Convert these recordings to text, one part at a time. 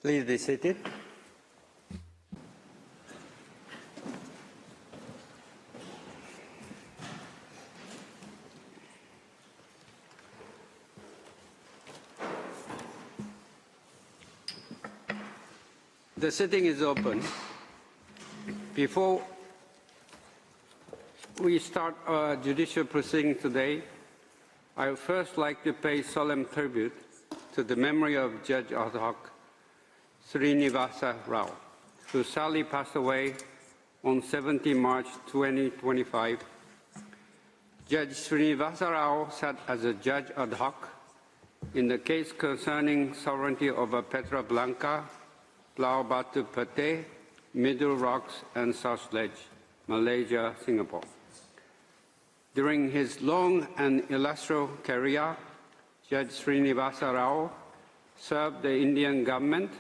Please be seated. The sitting is open. Before we start our judicial proceeding today, I would first like to pay solemn tribute to the memory of Judge ad hoc Srinivasa Rao, who sadly passed away on 17 March 2025. Judge Srinivasa Rao sat as a judge ad hoc in the case concerning sovereignty over Petra Blanca, Pulau Batu Pete, Middle Rocks, and South Ledge, Malaysia, Singapore. During his long and illustrious career, Judge Srinivasa Rao served the Indian government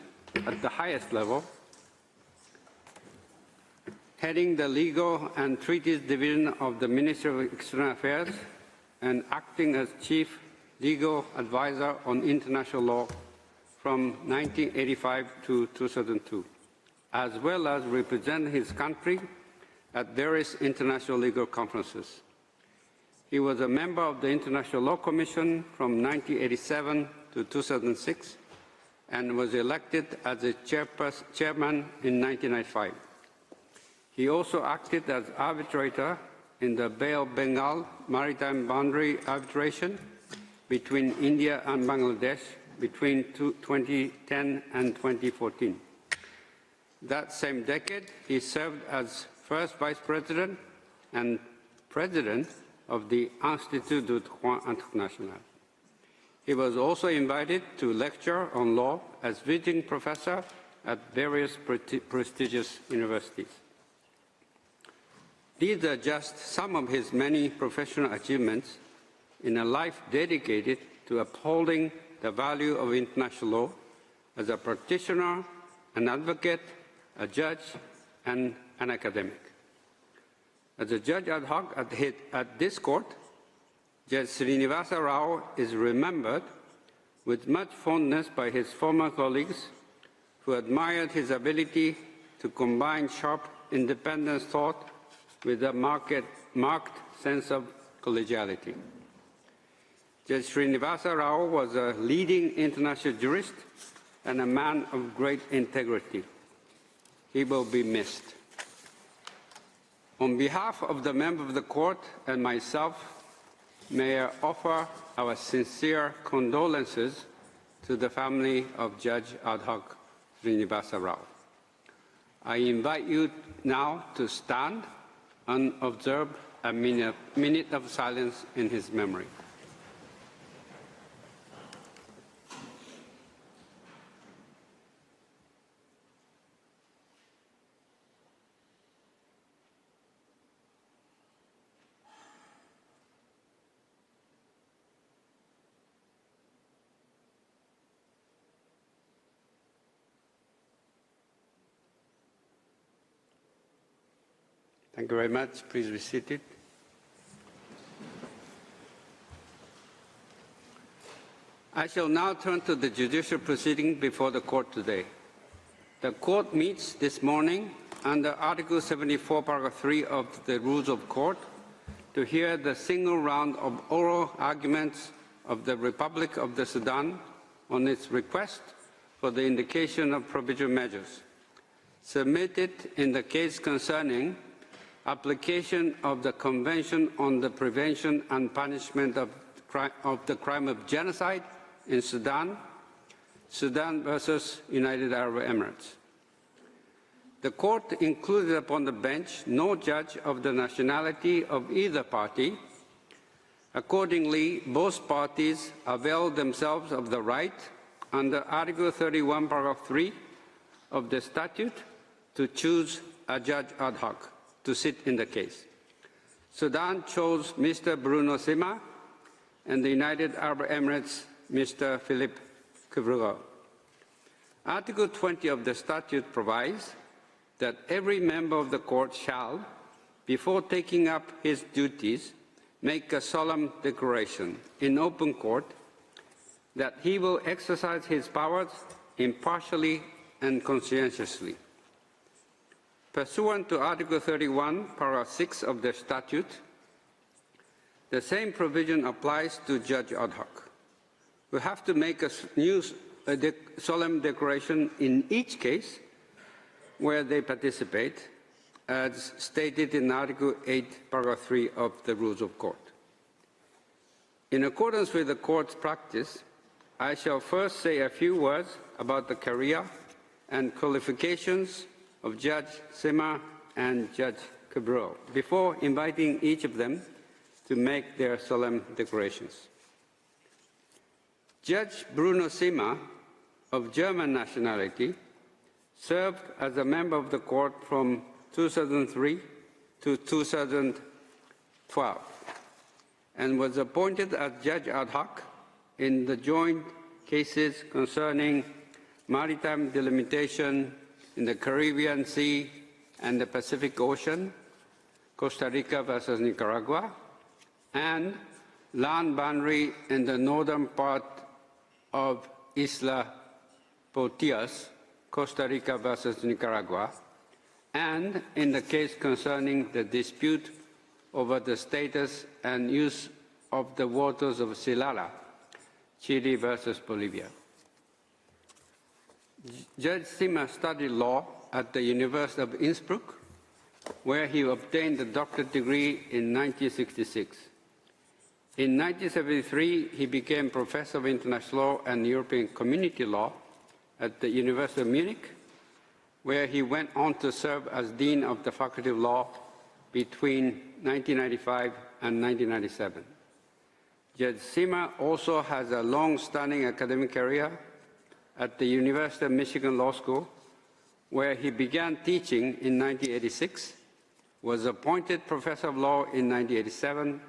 at the highest level, heading the Legal and Treaties Division of the Ministry of External Affairs and acting as Chief Legal Advisor on International Law from 1985 to 2002, as well as represent his country at various international legal conferences. He was a member of the International Law Commission from 1987 to 2006 and was elected as a chairman in 1995. He also acted as arbitrator in the Bay of Bengal maritime boundary arbitration between India and Bangladesh between 2010 and 2014. That same decade, he served as first vice president and president of the Institut du Droit International. He was also invited to lecture on law as visiting professor at various prestigious universities. These are just some of his many professional achievements in a life dedicated to upholding the value of international law as a practitioner, an advocate, a judge, and an academic. As a judge ad hoc at this court, Judge Srinivasa Rao is remembered with much fondness by his former colleagues who admired his ability to combine sharp, independent thought with a marked sense of collegiality. Judge Srinivasa Rao was a leading international jurist and a man of great integrity. He will be missed. On behalf of the member of the court and myself, may I offer our sincere condolences to the family of Judge ad hoc Srinivasa Rao. I invite you now to stand and observe a minute of silence in his memory. Thank you very much. Please be seated. I shall now turn to the judicial proceeding before the court today. The court meets this morning under Article 74, Paragraph 3 of the Rules of Court to hear the single round of oral arguments of the Republic of the Sudan on its request for the indication of provisional measures submitted in the case concerning application of the Convention on the Prevention and Punishment of the Crime of Genocide in Sudan, Sudan versus United Arab Emirates. The court included upon the bench no judge of the nationality of either party. Accordingly, both parties availed themselves of the right under Article 31, Paragraph 3 of the statute to choose a judge ad hoc to sit in the case. Sudan chose Mr. Bruno Sima and the United Arab Emirates, Mr. Philippe Kivrugo. Article 20 of the statute provides that every member of the court shall, before taking up his duties, make a solemn declaration in open court that he will exercise his powers impartially and conscientiously. Pursuant to Article 31, Paragraph 6 of the statute, the same provision applies to judge ad hoc, who have to make a solemn declaration in each case where they participate, as stated in Article 8, Paragraph 3 of the Rules of Court. In accordance with the Court's practice, I shall first say a few words about the career and qualifications of Judge Sima and Judge Cabral, before inviting each of them to make their solemn declarations. Judge Bruno Sima, of German nationality, served as a member of the Court from 2003 to 2012 and was appointed as Judge ad hoc in the joint cases concerning maritime delimitation in the Caribbean Sea and the Pacific Ocean, Costa Rica versus Nicaragua, and land boundary in the northern part of Isla Potias, Costa Rica versus Nicaragua, and in the case concerning the dispute over the status and use of the waters of Silala, Chile versus Bolivia. Judge Sima studied law at the University of Innsbruck, where he obtained a doctorate degree in 1966. In 1973, he became professor of international law and European community law at the University of Munich, where he went on to serve as dean of the Faculty of Law between 1995 and 1997. Judge Sima also has a long-standing academic career at the University of Michigan Law School, where he began teaching in 1986, was appointed professor of law in 1987,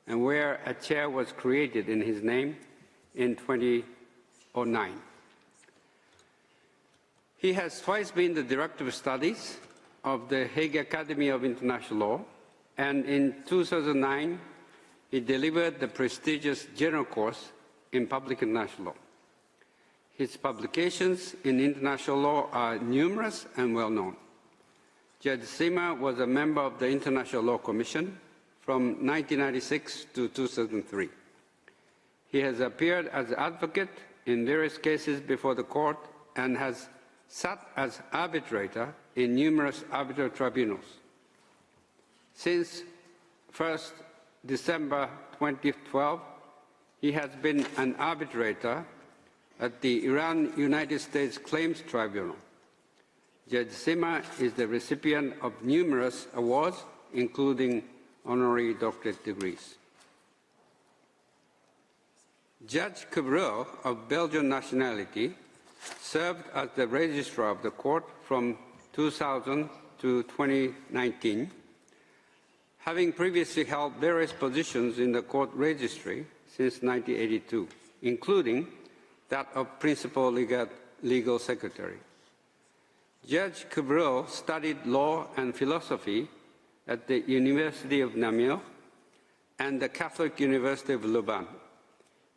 and where a chair was created in his name in 2009. He has twice been the Director of Studies of the Hague Academy of International Law, and in 2009, he delivered the prestigious General Course in Public International Law. His publications in international law are numerous and well-known. Judge Sima was a member of the International Law Commission from 1996 to 2003. He has appeared as advocate in various cases before the court and has sat as arbitrator in numerous arbitral tribunals. Since 1st December 2012, he has been an arbitrator at the Iran-United States Claims Tribunal. Judge Sima is the recipient of numerous awards, including honorary doctorate degrees. Judge Cabral, of Belgian nationality, served as the registrar of the court from 2000 to 2019, having previously held various positions in the court registry since 1982, including that of principal legal secretary. Judge Cabral studied law and philosophy at the University of Namur and the Catholic University of Louvain,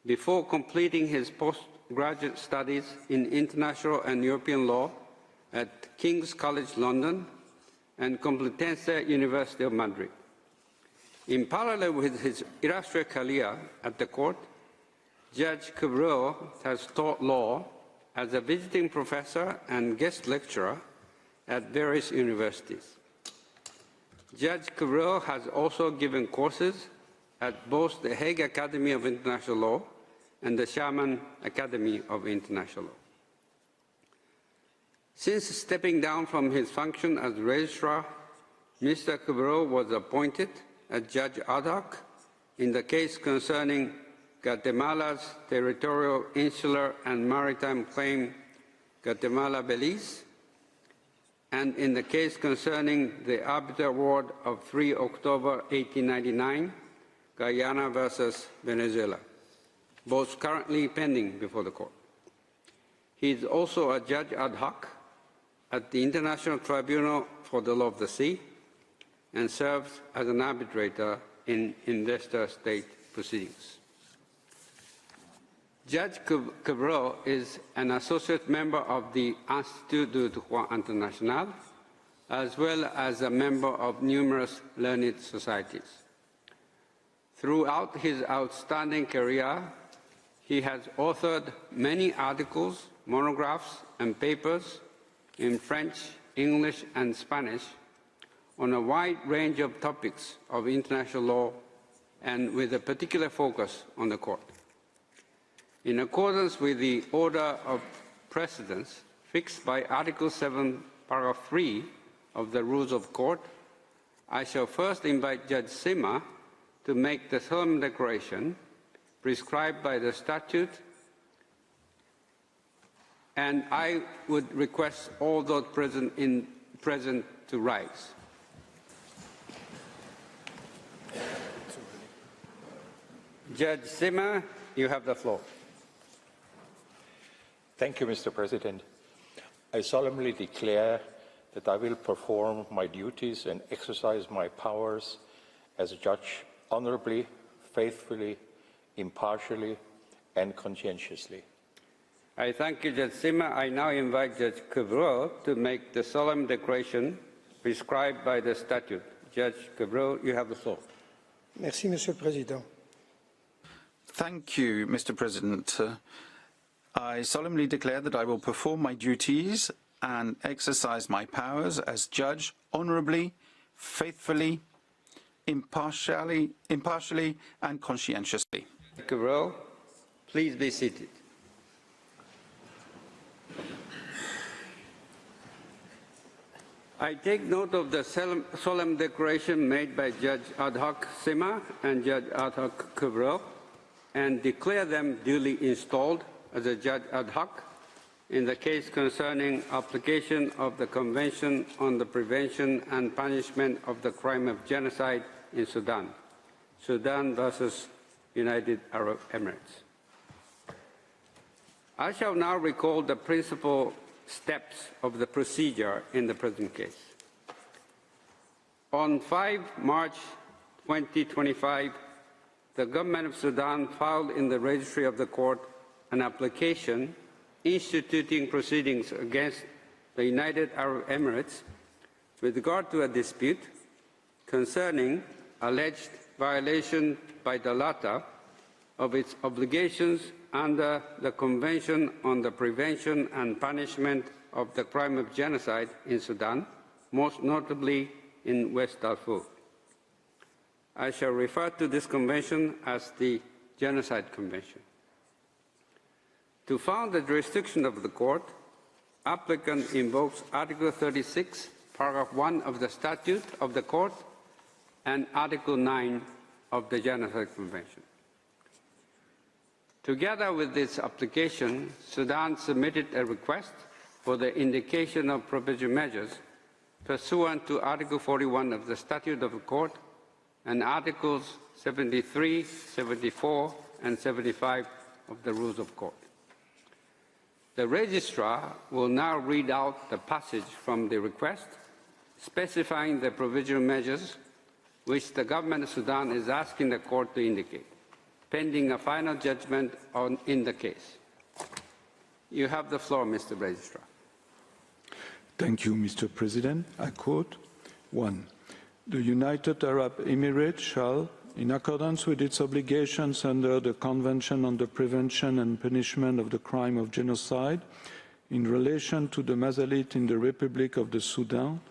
before completing his postgraduate studies in international and European law at King's College London and Complutense University of Madrid. In parallel with his illustrious career at the court, Judge Cabral has taught law as a visiting professor and guest lecturer at various universities. Judge Cabral has also given courses at both the Hague Academy of International Law and the Sherman Academy of International Law. Since stepping down from his function as registrar, Mr. Cabral was appointed as judge ad hoc in the case concerning Guatemala's territorial, insular, and maritime claim, Guatemala-Belize, and in the case concerning the arbitral award of 3 October 1899, Guyana versus Venezuela, both currently pending before the court. He is also a judge ad hoc at the International Tribunal for the Law of the Sea and serves as an arbitrator in investor state proceedings. Judge Cabral is an associate member of the Institut du Droit International, as well as a member of numerous learned societies. Throughout his outstanding career, he has authored many articles, monographs, and papers in French, English, and Spanish on a wide range of topics of international law and with a particular focus on the court. In accordance with the order of precedence fixed by Article 7, Paragraph 3 of the Rules of Court, I shall first invite Judge Sima to make the solemn declaration prescribed by the statute, and I would request all those present to rise. Judge Sima, you have the floor. Thank you, Mr. President. I solemnly declare that I will perform my duties and exercise my powers as a judge honorably, faithfully, impartially, and conscientiously. I thank you, Judge Sima. I now invite Judge Cabral to make the solemn declaration prescribed by the statute. Judge Cabral, you have the floor. Merci, Monsieur le Président. Thank you, Mr. President. I solemnly declare that I will perform my duties and exercise my powers as judge honorably, faithfully, impartially, and conscientiously. Cabral, please be seated. I take note of the solemn declaration made by Judge Ad hoc Sima and Judge Ad hoc Cabral and declare them duly installed as a judge ad hoc in the case concerning application of the Convention on the Prevention and Punishment of the Crime of Genocide in Sudan, Sudan versus United Arab Emirates. I shall now recall the principal steps of the procedure in the present case. On 5 March 2025, the government of Sudan filed in the registry of the court an application instituting proceedings against the United Arab Emirates with regard to a dispute concerning alleged violation by the latter of its obligations under the Convention on the Prevention and Punishment of the Crime of Genocide in Sudan, most notably in West Darfur. I shall refer to this convention as the Genocide Convention. To found the jurisdiction of the court, applicant invokes Article 36, Paragraph 1 of the Statute of the Court and Article 9 of the Genocide Convention. Together with this application, Sudan submitted a request for the indication of provisional measures pursuant to Article 41 of the Statute of the Court and Articles 73, 74, and 75 of the Rules of Court. The Registrar will now read out the passage from the request, specifying the provisional measures which the government of Sudan is asking the court to indicate, pending a final judgment in the case. You have the floor, Mr. Registrar. Thank you, Mr. President. I quote, 1. The United Arab Emirates shall, in accordance with its obligations under the Convention on the Prevention and Punishment of the Crime of Genocide, in relation to the Masalit in the Republic of the Sudan,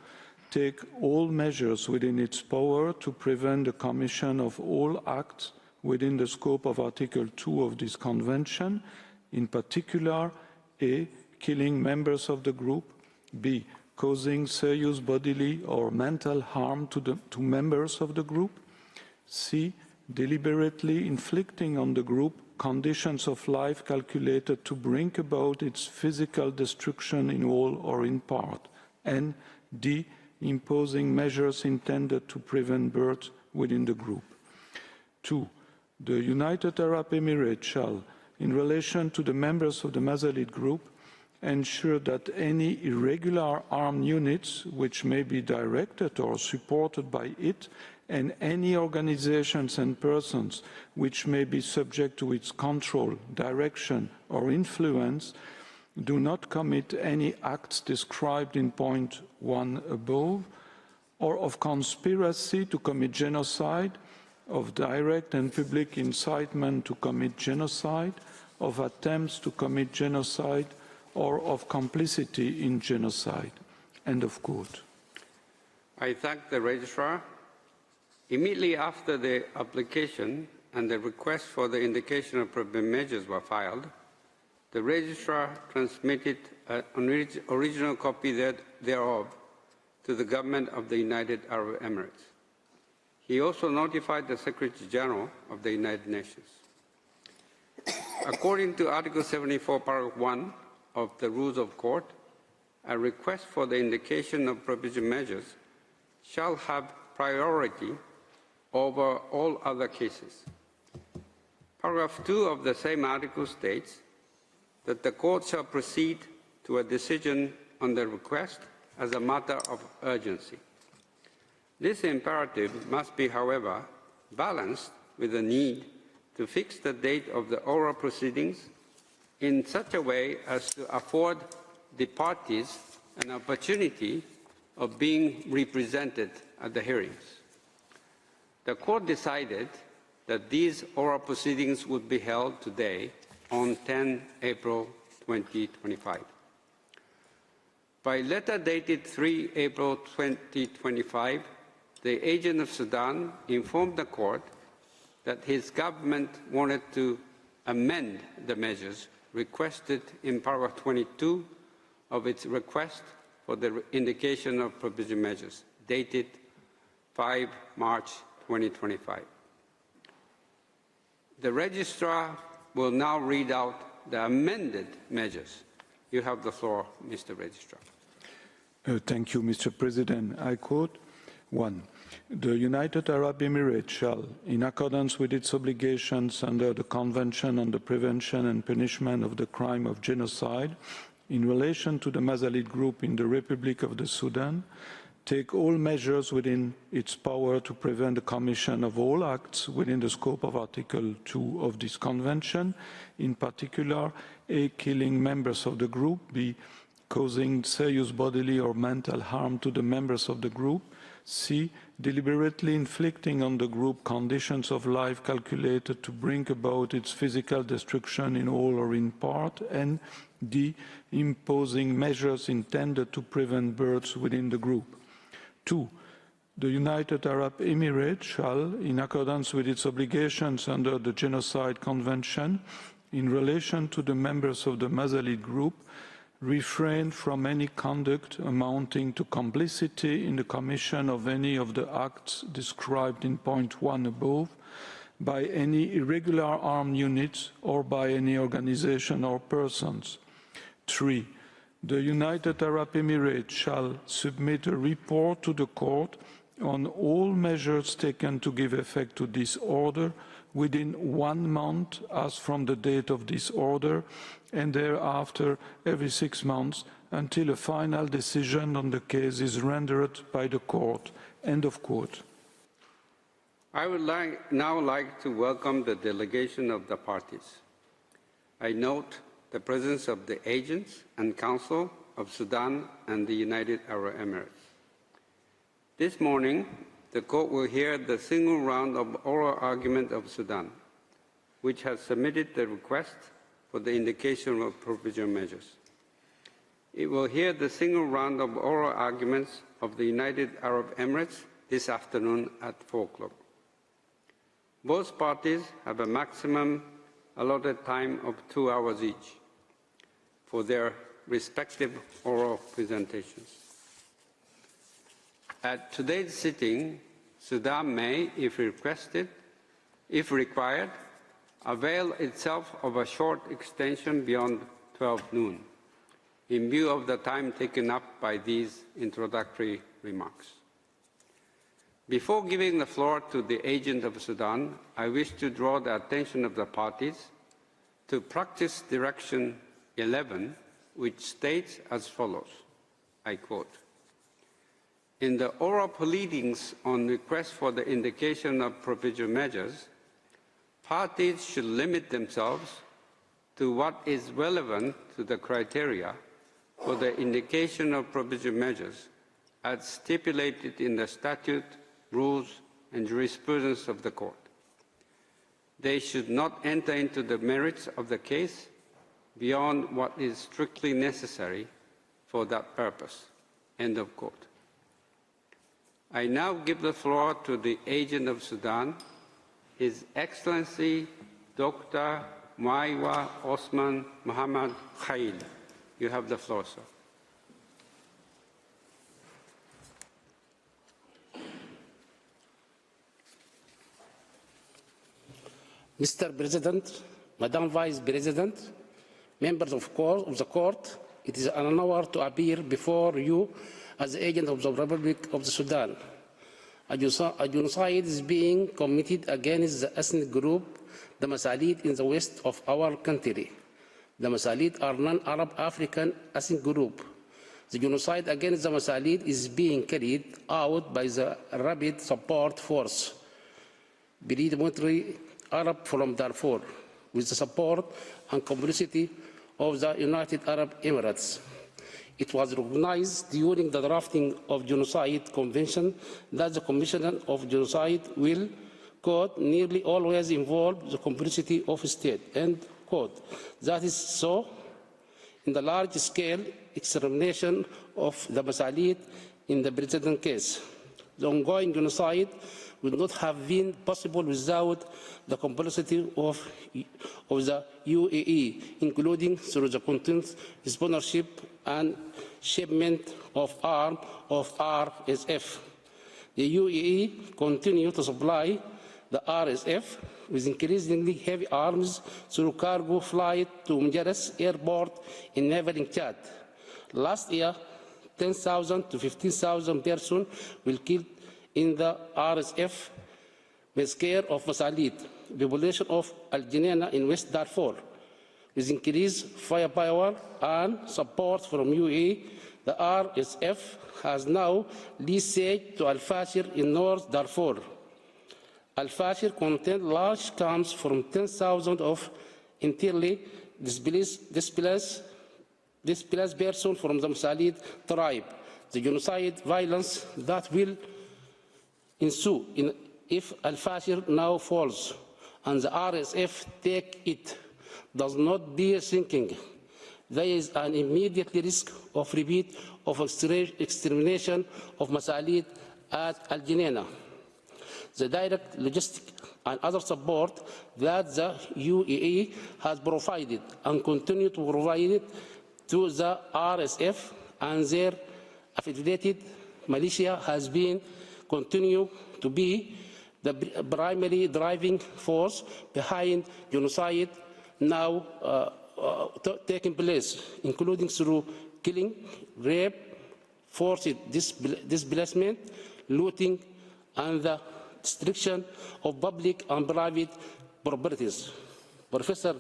take all measures within its power to prevent the commission of all acts within the scope of Article 2 of this Convention, in particular, A. Killing members of the group, B. Causing serious bodily or mental harm to members of the group, C. Deliberately inflicting on the group conditions of life calculated to bring about its physical destruction in whole or in part, and D. Imposing measures intended to prevent birth within the group. 2. The United Arab Emirates shall, in relation to the members of the Masalit group, ensure that any irregular armed units which may be directed or supported by it and any organizations and persons which may be subject to its control, direction, or influence do not commit any acts described in point 1 above, or of conspiracy to commit genocide, of direct and public incitement to commit genocide, of attempts to commit genocide, or of complicity in genocide." End of quote. I thank the registrar. Immediately after the application and the request for the indication of prohibited measures were filed, the registrar transmitted an original copy thereof to the government of the United Arab Emirates. He also notified the Secretary General of the United Nations. According to Article 74, Paragraph 1 of the Rules of Court, a request for the indication of prohibited measures shall have priority over all other cases. Paragraph 2 of the same article states that the court shall proceed to a decision on the request as a matter of urgency. This imperative must be, however, balanced with the need to fix the date of the oral proceedings in such a way as to afford the parties an opportunity of being represented at the hearings. The court decided that these oral proceedings would be held today on 10 April 2025. By letter dated 3 April 2025, the agent of Sudan informed the court that his government wanted to amend the measures requested in paragraph 22 of its request for the indication of prohibited measures, dated 5 March 2025. The registrar will now read out the amended measures. You have the floor, Mr. Registrar. Thank you, Mr. President. I quote, 1. The United Arab Emirates shall, in accordance with its obligations under the Convention on the Prevention and Punishment of the Crime of Genocide, in relation to the Mazalid group in the Republic of the Sudan, take all measures within its power to prevent the commission of all acts within the scope of Article 2 of this Convention, in particular, A, killing members of the group, B, causing serious bodily or mental harm to the members of the group, C, deliberately inflicting on the group conditions of life calculated to bring about its physical destruction in whole or in part, and D, imposing measures intended to prevent births within the group. 2. The United Arab Emirates shall, in accordance with its obligations under the Genocide Convention, in relation to the members of the Mazalid group, refrain from any conduct amounting to complicity in the commission of any of the acts described in point 1 above, by any irregular armed units or by any organization or persons. 3. The United Arab Emirates shall submit a report to the court on all measures taken to give effect to this order within 1 month as from the date of this order, and thereafter every 6 months until a final decision on the case is rendered by the court. End of quote. I would now like to welcome the delegation of the parties. I note the presence of the agents and counsel of Sudan and the United Arab Emirates. This morning, the court will hear the single round of oral argument of Sudan, which has submitted the request for the indication of provisional measures. It will hear the single round of oral arguments of the United Arab Emirates this afternoon at 4 o'clock. Both parties have a maximum allotted time of 2 hours each for their respective oral presentations. At today's sitting, Sudan may, if required, avail itself of a short extension beyond 12 noon, in view of the time taken up by these introductory remarks. Before giving the floor to the agent of Sudan, I wish to draw the attention of the parties to Practice Direction 11, which states as follows, I quote, In the oral pleadings on request for the indication of provisional measures, parties should limit themselves to what is relevant to the criteria for the indication of provisional measures as stipulated in the statute, rules, and jurisprudence of the court. They should not enter into the merits of the case beyond what is strictly necessary for that purpose. End of quote. I now give the floor to the agent of Sudan, His Excellency Dr. Maiwa Osman Mohammad Khail. You have the floor, sir. Mr. President, Madam Vice President, members of the court, it is an honor to appear before you as the agent of the Republic of Sudan. A genocide is being committed against the ethnic group, the Masalid, in the west of our country. The Masalid are non-Arab African ethnic group. The genocide against the Masalid is being carried out by the Rapid Support Force, paramilitary Arab from Darfur, with the support and complicity of the United Arab Emirates. It was recognized during the drafting of Genocide Convention that the Commission of Genocide will, quote, nearly always involve the complicity of state, end quote. That is so in the large-scale extermination of the Masalid in the present case. The ongoing genocide would not have been possible without the complicity of the UAE, including through the continued sponsorship and shipment of arms of RSF. The UAE continued to supply the RSF with increasingly heavy arms through cargo flight to Mjaras Airport in neighboring Chad. Last year, 10,000 to 15,000 persons were killed in the RSF massacre of Masalid, the population of Al Janina in West Darfur. With increased firepower and support from UAE, the RSF has now leased siege to Al-Fashir in North Darfur. Al-Fashir contained large camps from 10,000 of entirely displaced persons from the Masalid tribe. The genocide violence that will ensue if Al-Fashir now falls and the RSF take it does not bear sinking. There is an immediate risk of repeat of extermination of Masalid at Al Janina. The direct logistic and other support that the UAE has provided and continue to provide it to the RSF and their affiliated militia has been continue to be the primary driving force behind genocide now taking place, including through killing, rape, forced displacement, looting, and the destruction of public and private properties. Professor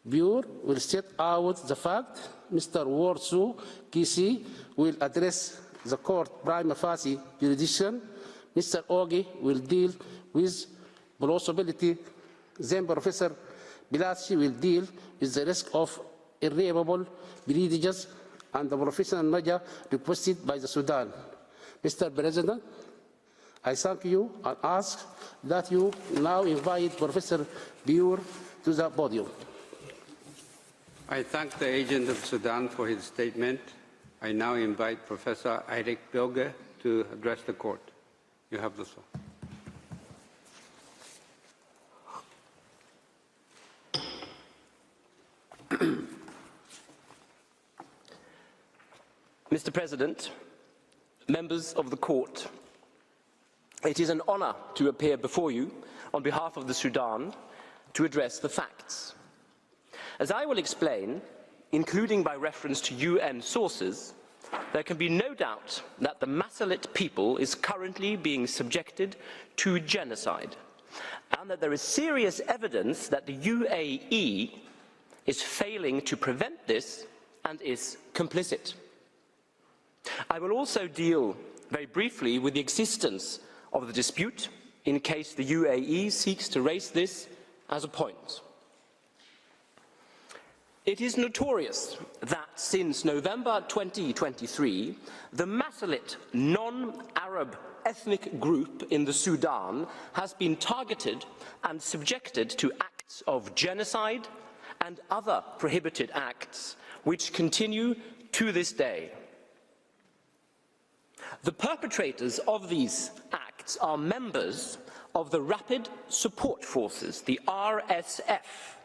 Buer will set out the fact. Mr. Warsu Kisi will address the court prima facie jurisdiction. Mr. Ogi will deal with plausibility. Then Professor Bilatsi will deal with the risk of irreparable prejudice and the professional measure requested by the Sudan. Mr. President, I thank you and ask that you now invite Professor Buer to the podium. I thank the agent of Sudan for his statement. I now invite Professor Eirik Bjørge to address the court. You have the floor. Mr. President, members of the court, it is an honor to appear before you on behalf of the Sudan to address the facts. As I will explain, including by reference to UN sources, there can be no doubt that the Masalit people is currently being subjected to genocide, and that there is serious evidence that the UAE is failing to prevent this and is complicit. I will also deal very briefly with the existence of the dispute in case the UAE seeks to raise this as a point. It is notorious that since November 2023, the Masalit non-Arab ethnic group in the Sudan has been targeted and subjected to acts of genocide and other prohibited acts which continue to this day. The perpetrators of these acts are members of the Rapid Support Forces, the RSF,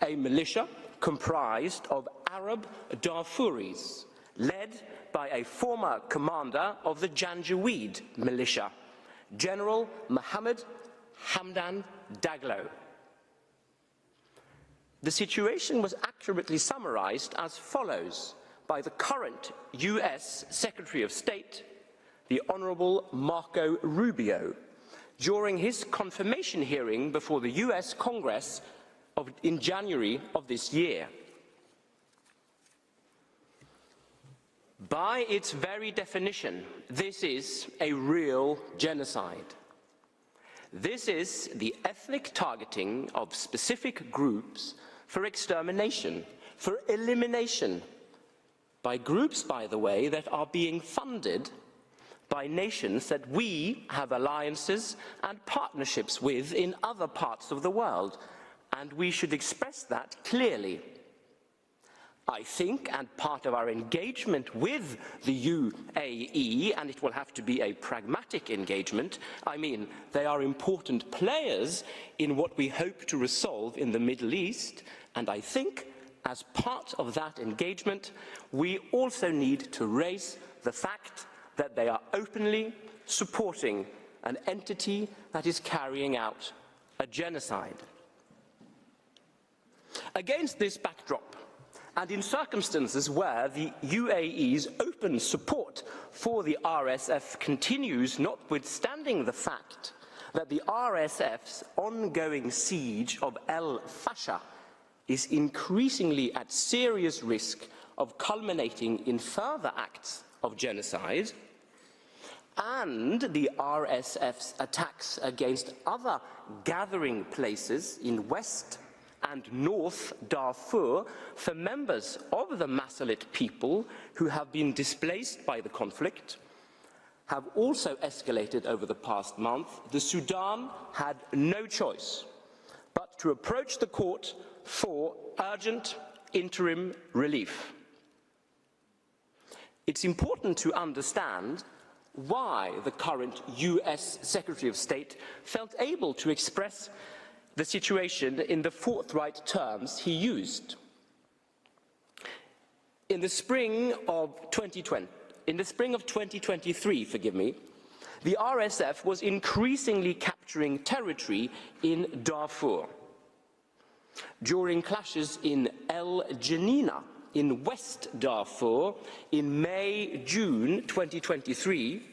a militia comprised of Arab Darfuris, led by a former commander of the Janjaweed militia, General Mohammed Hamdan Daglo. The situation was accurately summarized as follows by the current US Secretary of State, the Honorable Marco Rubio, during his confirmation hearing before the US Congress in January of this year. By its very definition, this is a real genocide. This is the ethnic targeting of specific groups for extermination, for elimination, by groups, by the way, that are being funded by nations that we have alliances and partnerships with in other parts of the world, and we should express that clearly. I think, and part of our engagement with the UAE, and it will have to be a pragmatic engagement, I mean, they are important players in what we hope to resolve in the Middle East, and I think, as part of that engagement, we also need to raise the fact that they are openly supporting an entity that is carrying out a genocide. Against this backdrop, and in circumstances where the UAE's open support for the RSF continues, notwithstanding the fact that the RSF's ongoing siege of El Fasher is increasingly at serious risk of culminating in further acts of genocide, and the RSF's attacks against other gathering places in West and North Darfur for members of the Masalit people who have been displaced by the conflict have also escalated over the past month, the Sudan had no choice but to approach the court for urgent interim relief. It's important to understand why the current US Secretary of State felt able to express the situation in the forthright terms he used. In the spring of 2023, the RSF was increasingly capturing territory in Darfur. During clashes in El Janina in West Darfur in May-June 2023,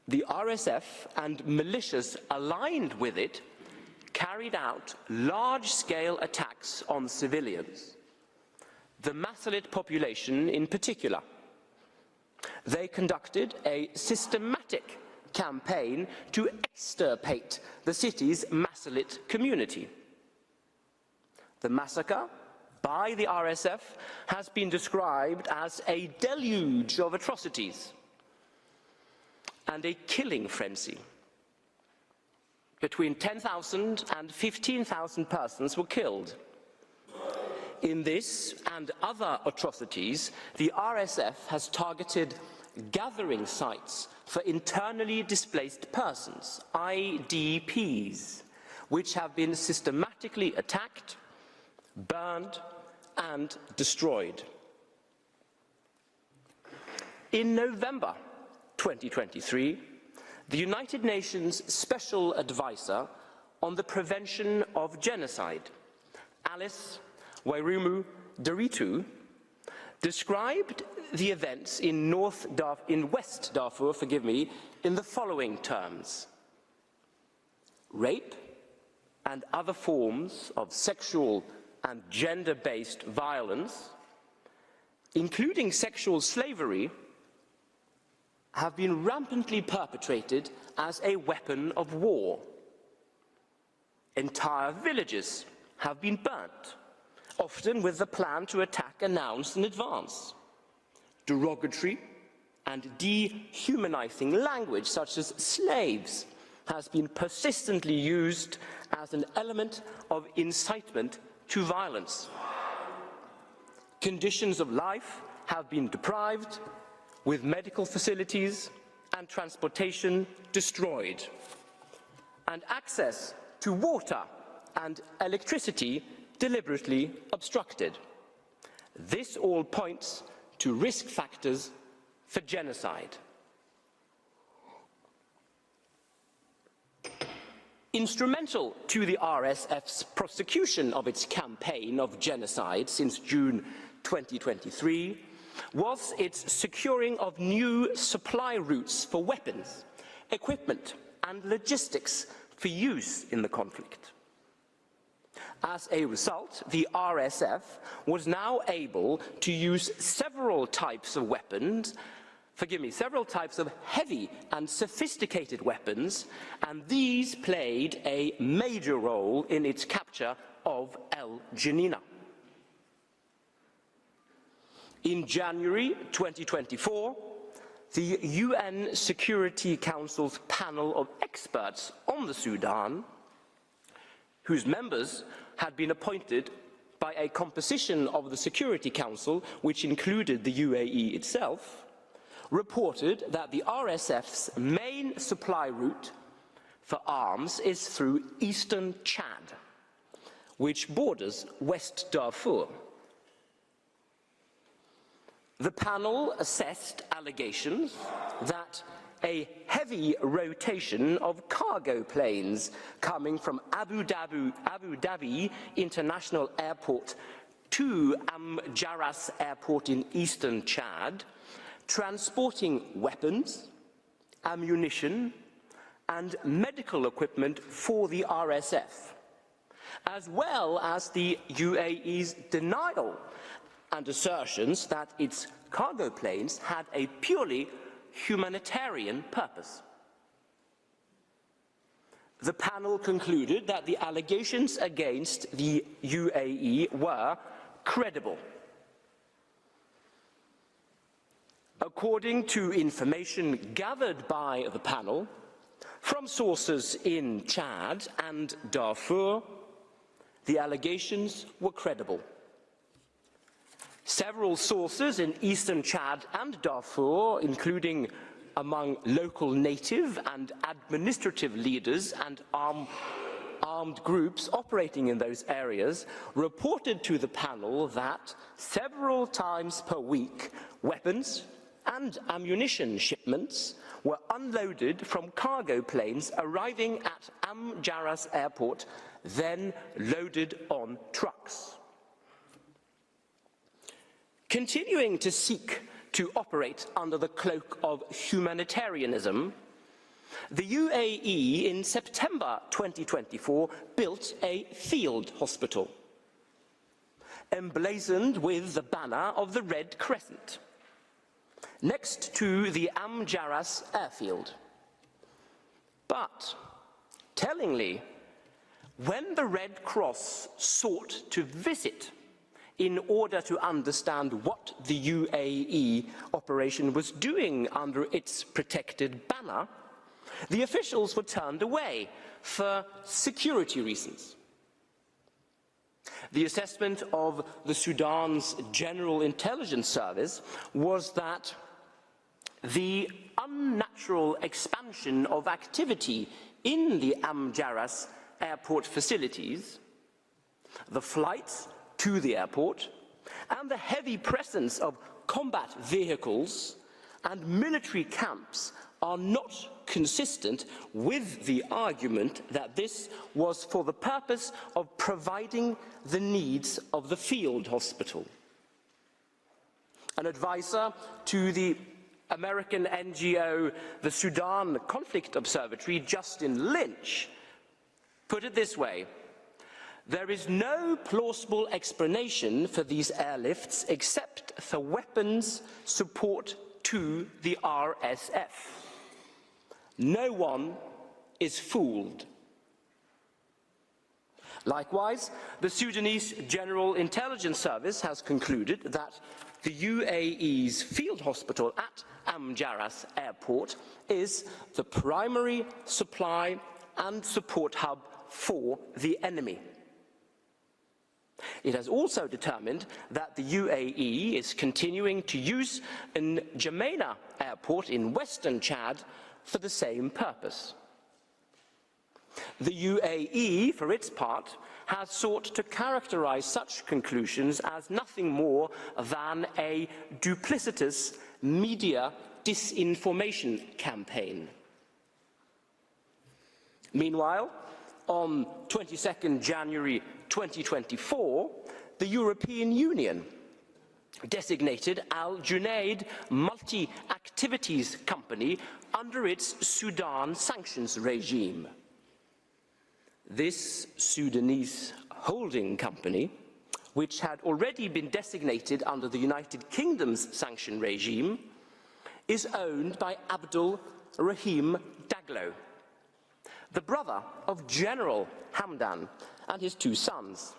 the RSF and militias aligned with it carried out large-scale attacks on civilians, the Masalit population in particular. They conducted a systematic campaign to extirpate the city's Masalit community. The massacre by the RSF has been described as a deluge of atrocities and a killing frenzy. Between 10,000 and 15,000 persons were killed. In this and other atrocities, the RSF has targeted gathering sites for internally displaced persons, IDPs, which have been systematically attacked, burned, and destroyed. In November 2023, the United Nations Special Advisor on the Prevention of Genocide, Alice Wairumu Deritu, described the events in West Darfur, in the following terms: rape and other forms of sexual and gender-based violence, including sexual slavery, have been rampantly perpetrated as a weapon of war. Entire villages have been burnt, often with the plan to attack announced in advance. Derogatory and dehumanizing language, such as slaves, has been persistently used as an element of incitement to violence. Conditions of life have been deprived, with medical facilities and transportation destroyed, and access to water and electricity deliberately obstructed. This all points to risk factors for genocide. Instrumental to the RSF's prosecution of its campaign of genocide since June 2023 was its securing of new supply routes for weapons, equipment, and logistics for use in the conflict. As a result, the RSF was now able to use several types of weapons, several types of heavy and sophisticated weapons, and these played a major role in its capture of El Jeninah. In January 2024, the UN Security Council's panel of experts on the Sudan, whose members had been appointed by a composition of the Security Council, which included the UAE itself, reported that the RSF's main supply route for arms is through eastern Chad, which borders West Darfur. The panel assessed allegations that a heavy rotation of cargo planes coming from Abu Dhabi International Airport to Amjaras Airport in eastern Chad, transporting weapons, ammunition, and medical equipment for the RSF, as well as the UAE's denial and assertions that its cargo planes had a purely humanitarian purpose. The panel concluded that the allegations against the UAE were credible. According to information gathered by the panel from sources in Chad and Darfur, the allegations were credible. Several sources in eastern Chad and Darfur, including among local native and administrative leaders and armed groups operating in those areas, reported to the panel that several times per week, weapons and ammunition shipments were unloaded from cargo planes arriving at Amjaras Airport, then loaded on trucks. Continuing to seek to operate under the cloak of humanitarianism, the UAE in September 2024 built a field hospital, emblazoned with the banner of the Red Crescent, next to the Amjaras airfield. But, tellingly, when the Red Cross sought to visit in order to understand what the UAE operation was doing under its protected banner, the officials were turned away for security reasons. The assessment of the Sudan's General Intelligence Service was that the unnatural expansion of activity in the Amjaras airport facilities, the flights to the airport, and the heavy presence of combat vehicles and military camps are not consistent with the argument that this was for the purpose of providing the needs of the field hospital. An advisor to the American NGO, the Sudan Conflict Observatory, Justin Lynch, put it this way: there is no plausible explanation for these airlifts except for weapons support to the RSF. No one is fooled. Likewise, the Sudanese General Intelligence Service has concluded that the UAE's field hospital at Amjaras Airport is the primary supply and support hub for the enemy. It has also determined that the UAE is continuing to use N'Djamena Airport in western Chad for the same purpose. The UAE, for its part, has sought to characterize such conclusions as nothing more than a duplicitous media disinformation campaign. Meanwhile, on 22nd January 2024, the European Union designated Al Junaid Multi-Activities Company under its Sudan sanctions regime. This Sudanese holding company, which had already been designated under the United Kingdom's sanction regime, is owned by Abdul Rahim Daglo, the brother of General Hamdan and his two sons.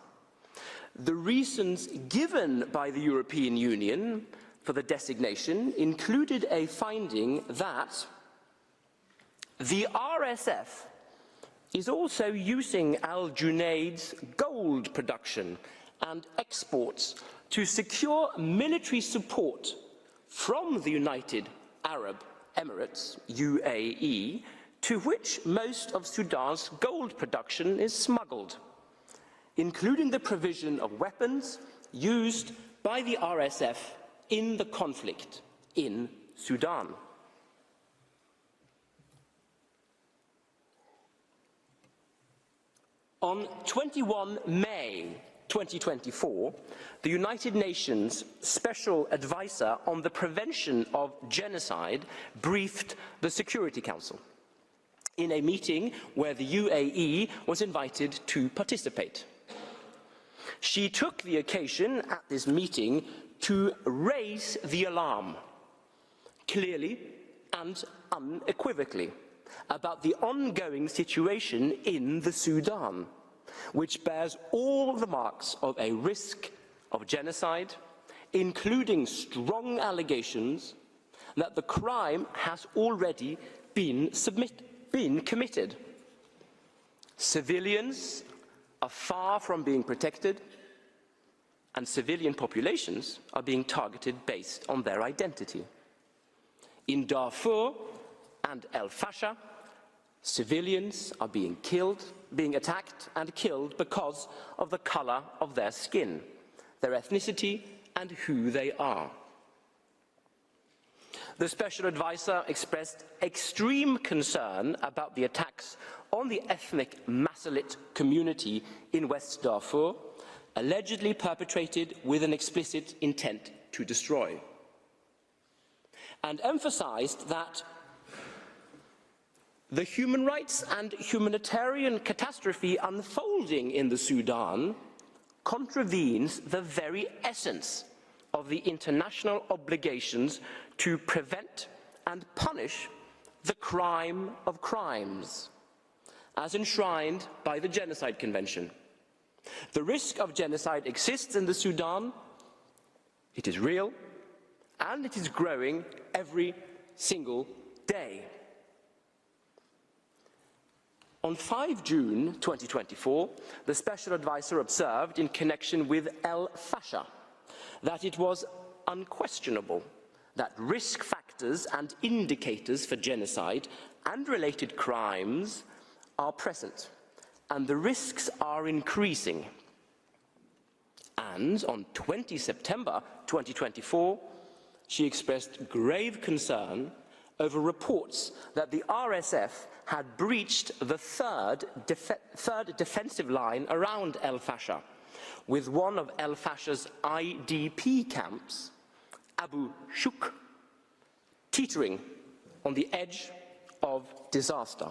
The reasons given by the European Union for the designation included a finding that the RSF is also using Al Junaid's gold production and exports to secure military support from the United Arab Emirates, UAE, to which most of Sudan's gold production is smuggled, including the provision of weapons used by the RSF in the conflict in Sudan. On 21 May 2024, the United Nations Special Advisor on the Prevention of Genocide briefed the Security Council in a meeting where the UAE was invited to participate. She took the occasion at this meeting to raise the alarm, clearly and unequivocally, about the ongoing situation in the Sudan, which bears all the marks of a risk of genocide, including strong allegations that the crime has already been committed. Civilians are far from being protected, and civilian populations are being targeted based on their identity. In Darfur and El Fasher, civilians are being attacked and killed because of the color of their skin, their ethnicity, and who they are. The Special Advisor expressed extreme concern about the attacks on the ethnic Masalit community in West Darfur, allegedly perpetrated with an explicit intent to destroy, and emphasized that the human rights and humanitarian catastrophe unfolding in the Sudan contravenes the very essence of the international obligations to prevent and punish the crime of crimes, as enshrined by the Genocide Convention. The risk of genocide exists in the Sudan. It is real, and it is growing every single day. On 5 June 2024, the Special Advisor observed in connection with El Fasher that it was unquestionable that risk factors and indicators for genocide and related crimes are present, and the risks are increasing. And on 20 September 2024, she expressed grave concern over reports that the RSF had breached the third defensive line around El Fasher, with one of El Fasher's IDP camps, Abu Shuk, teetering on the edge of disaster.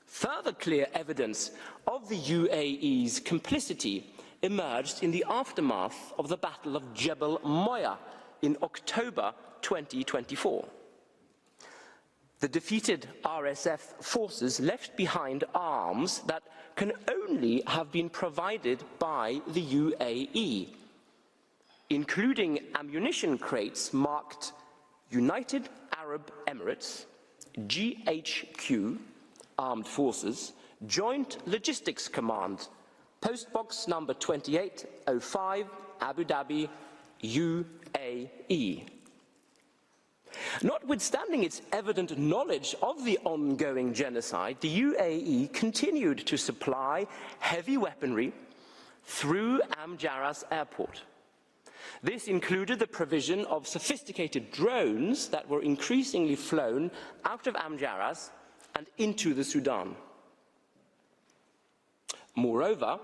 Further clear evidence of the UAE's complicity emerged in the aftermath of the Battle of Jebel Moya in October 2024. The defeated RSF forces left behind arms that can only have been provided by the UAE, including ammunition crates marked United Arab Emirates, GHQ, Armed Forces, Joint Logistics Command, Postbox number 2805, Abu Dhabi, UAE. Notwithstanding its evident knowledge of the ongoing genocide, the UAE continued to supply heavy weaponry through Amjaras airport. This included the provision of sophisticated drones that were increasingly flown out of Amjaras and into the Sudan. Moreover,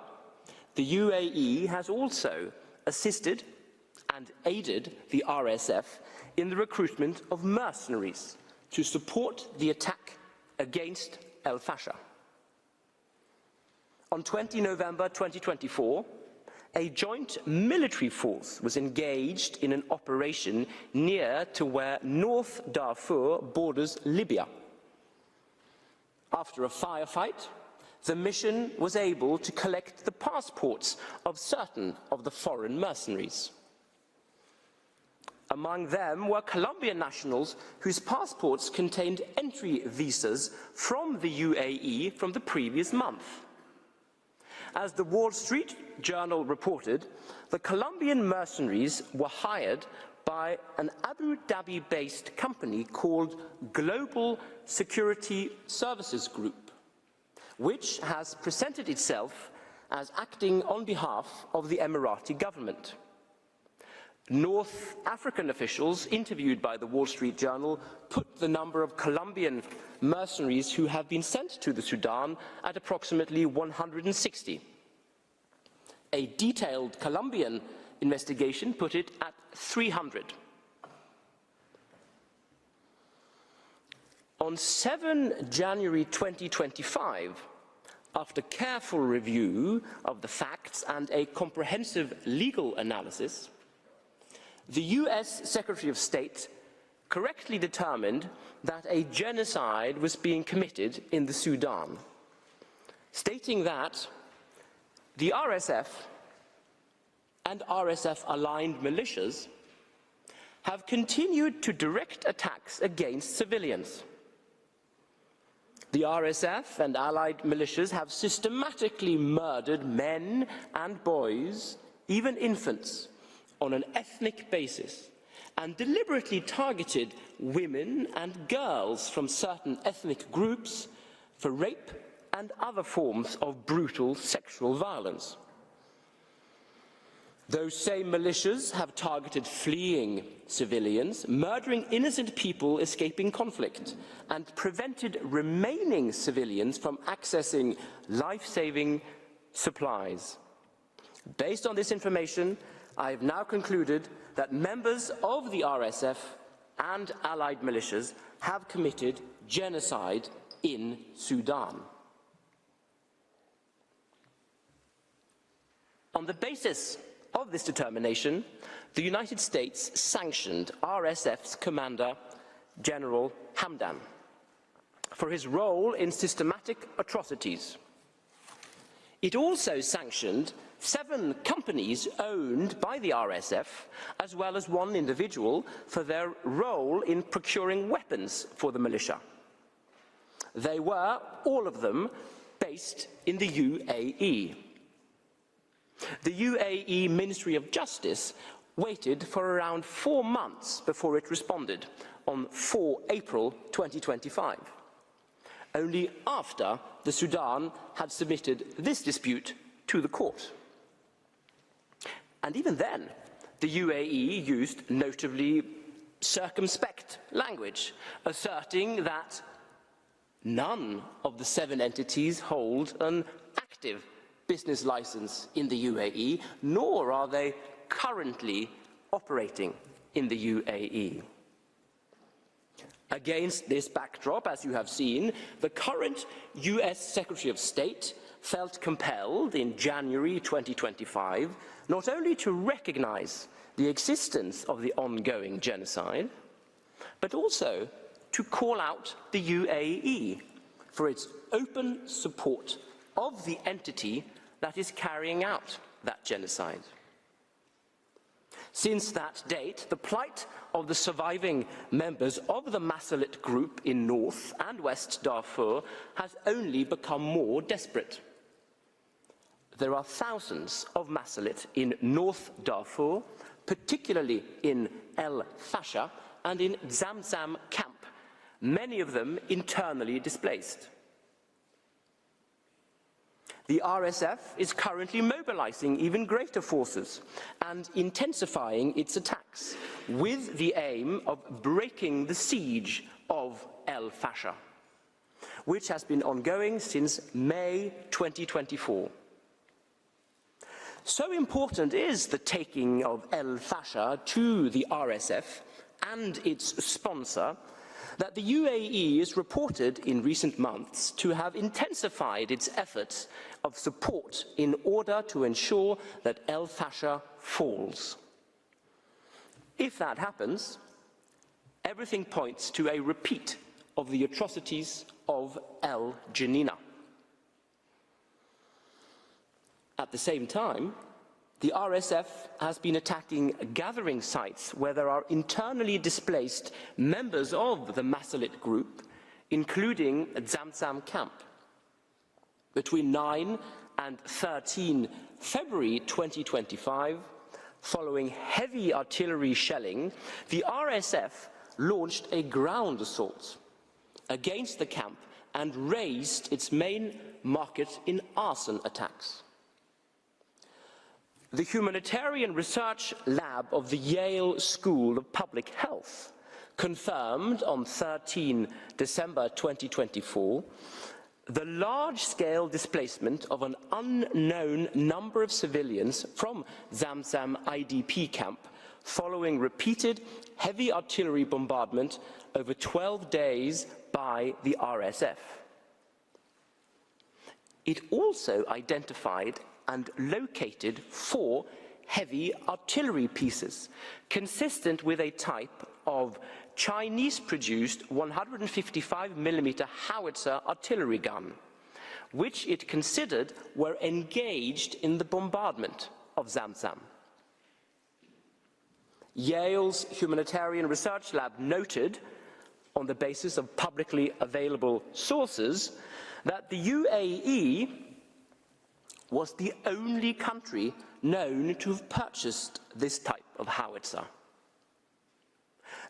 the UAE has also assisted and aided the RSF in the recruitment of mercenaries to support the attack against El Fasher. On 20 November 2024, a joint military force was engaged in an operation near to where North Darfur borders Libya. After a firefight, the mission was able to collect the passports of certain of the foreign mercenaries. Among them were Colombian nationals whose passports contained entry visas from the UAE from the previous month. As the Wall Street Journal reported, the Colombian mercenaries were hired by an Abu Dhabi-based company called Global Security Services Group, which has presented itself as acting on behalf of the Emirati government. North African officials interviewed by the Wall Street Journal put the number of Colombian mercenaries who have been sent to the Sudan at approximately 160. A detailed Colombian investigation put it at 300. On 7 January 2025, after careful review of the facts and a comprehensive legal analysis, the US Secretary of State correctly determined that a genocide was being committed in the Sudan, stating that the RSF and RSF-aligned militias have continued to direct attacks against civilians. The RSF and allied militias have systematically murdered men and boys, even infants, on an ethnic basis, and deliberately targeted women and girls from certain ethnic groups for rape and other forms of brutal sexual violence. Those same militias have targeted fleeing civilians, murdering innocent people escaping conflict, and prevented remaining civilians from accessing life-saving supplies. Based on this information, I have now concluded that members of the RSF and allied militias have committed genocide in Sudan. On the basis of this determination, the United States sanctioned RSF's commander, General Hamdan, for his role in systematic atrocities. It also sanctioned 7 companies owned by the RSF, as well as 1 individual for their role in procuring weapons for the militia. They were, all of them, based in the UAE. The UAE Ministry of Justice waited for around 4 months before it responded on 4 April 2025, only after the Sudan had submitted this dispute to the court. And even then, the UAE used notably circumspect language, asserting that none of the 7 entities hold an active business license in the UAE, nor are they currently operating in the UAE. Against this backdrop, as you have seen, the current US Secretary of State felt compelled in January 2025 not only to recognize the existence of the ongoing genocide, but also to call out the UAE for its open support of the entity that is carrying out that genocide. Since that date, the plight of the surviving members of the Masalit group in North and West Darfur has only become more desperate. There are thousands of Masalit in North Darfur, particularly in El Fasher and in Zamzam camp, many of them internally displaced. The RSF is currently mobilizing even greater forces and intensifying its attacks with the aim of breaking the siege of El Fasher, which has been ongoing since May 2024. So important is the taking of El Fasher to the RSF and its sponsor that the UAE is reported in recent months to have intensified its efforts of support in order to ensure that El Fasher falls. If that happens, everything points to a repeat of the atrocities of El Janina. At the same time, the RSF has been attacking gathering sites where there are internally displaced members of the Masalit group, including Zamzam camp. Between 9 and 13 February 2025, following heavy artillery shelling, the RSF launched a ground assault against the camp and raised its main market in arson attacks. The Humanitarian Research Lab of the Yale School of Public Health confirmed on 13 December 2024 the large-scale displacement of an unknown number of civilians from Zamzam IDP camp following repeated heavy artillery bombardment over 12 days by the RSF. It also identified and located 4 heavy artillery pieces, consistent with a type of Chinese-produced 155mm howitzer artillery gun, which it considered were engaged in the bombardment of Zamzam. Yale's Humanitarian Research Lab noted, on the basis of publicly available sources, that the UAE was the only country known to have purchased this type of howitzer.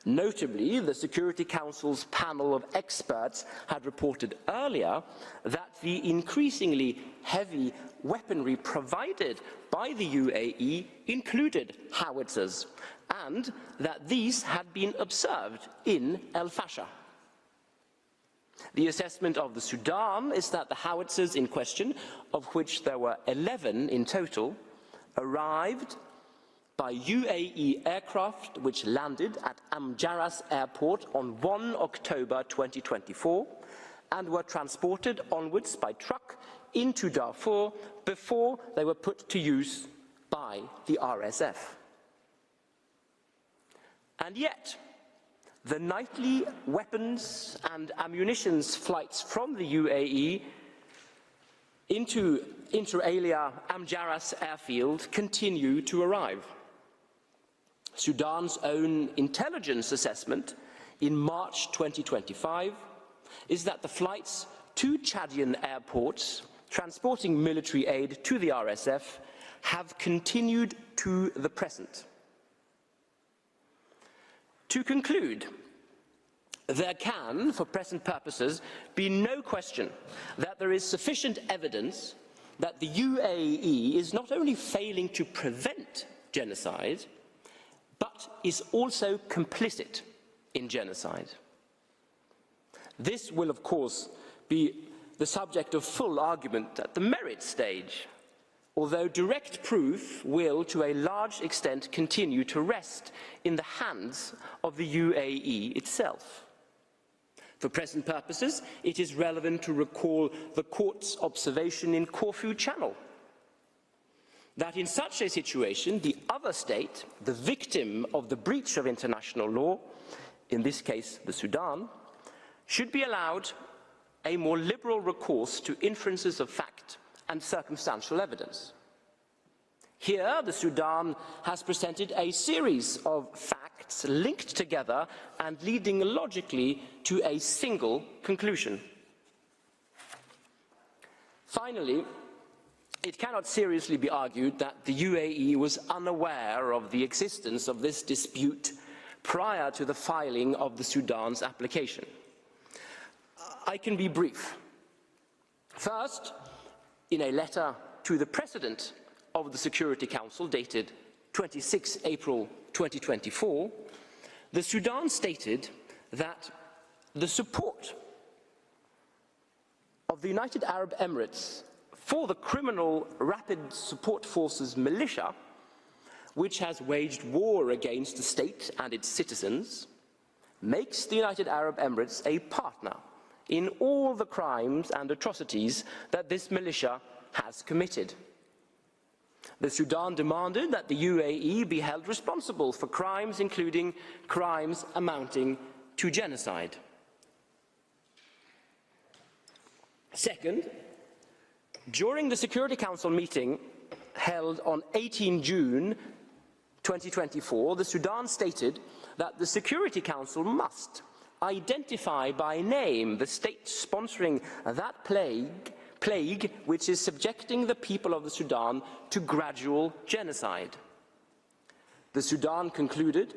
Notably, the Security Council's panel of experts had reported earlier that the increasingly heavy weaponry provided by the UAE included howitzers, and that these had been observed in El Fasher. The assessment of the Sudan is that the howitzers in question, of which there were 11 in total, arrived by UAE aircraft which landed at Amjaras Airport on 1 October 2024 and were transported onwards by truck into Darfur before they were put to use by the RSF. And yet, the nightly weapons and ammunitions flights from the UAE into inter alia Amjaras airfield continue to arrive. Sudan's own intelligence assessment in March 2025 is that the flights to Chadian airports transporting military aid to the RSF have continued to the present. To conclude, there can, for present purposes, be no question that there is sufficient evidence that the UAE is not only failing to prevent genocide, but is also complicit in genocide. This will, of course, be the subject of full argument at the merit stage, although direct proof will, to a large extent, continue to rest in the hands of the UAE itself. For present purposes, it is relevant to recall the court's observation in Corfu Channel. that in such a situation, the other state, the victim of the breach of international law, in this case the Sudan, should be allowed a more liberal recourse to inferences of fact and circumstantial evidence. Here, the Sudan has presented a series of facts linked together and leading logically to a single conclusion. Finally, it cannot seriously be argued that the UAE was unaware of the existence of this dispute prior to the filing of the Sudan's application. I can be brief. First, in a letter to the President of the Security Council dated 26 April 2024, the Sudan stated that the support of the United Arab Emirates for the criminal Rapid Support Forces militia, which has waged war against the state and its citizens, makes the United Arab Emirates a partner in all the crimes and atrocities that this militia has committed. The Sudan demanded that the UAE be held responsible for crimes including crimes amounting to genocide. Second, during the Security Council meeting held on 18 June 2024, the Sudan stated that the Security Council must identify by name the state sponsoring that plague which is subjecting the people of the Sudan to gradual genocide. The Sudan concluded,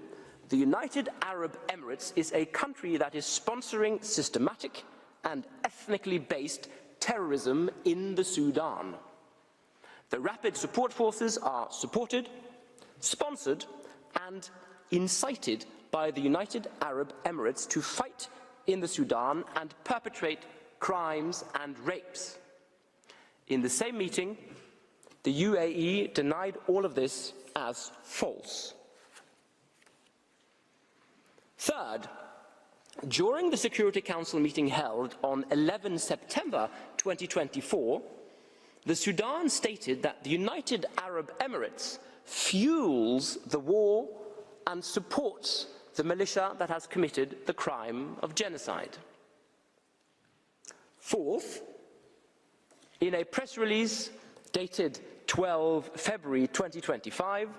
the United Arab Emirates is a country that is sponsoring systematic and ethnically based terrorism in the Sudan. The Rapid Support Forces are supported, sponsored, and incited by the United Arab Emirates to fight in the Sudan and perpetrate crimes and rapes. In the same meeting, the UAE denied all of this as false. Third, during the Security Council meeting held on 11 September 2024, the Sudan stated that the United Arab Emirates fuels the war and supports the militia that has committed the crime of genocide. Fourth, in a press release dated 12 February 2025,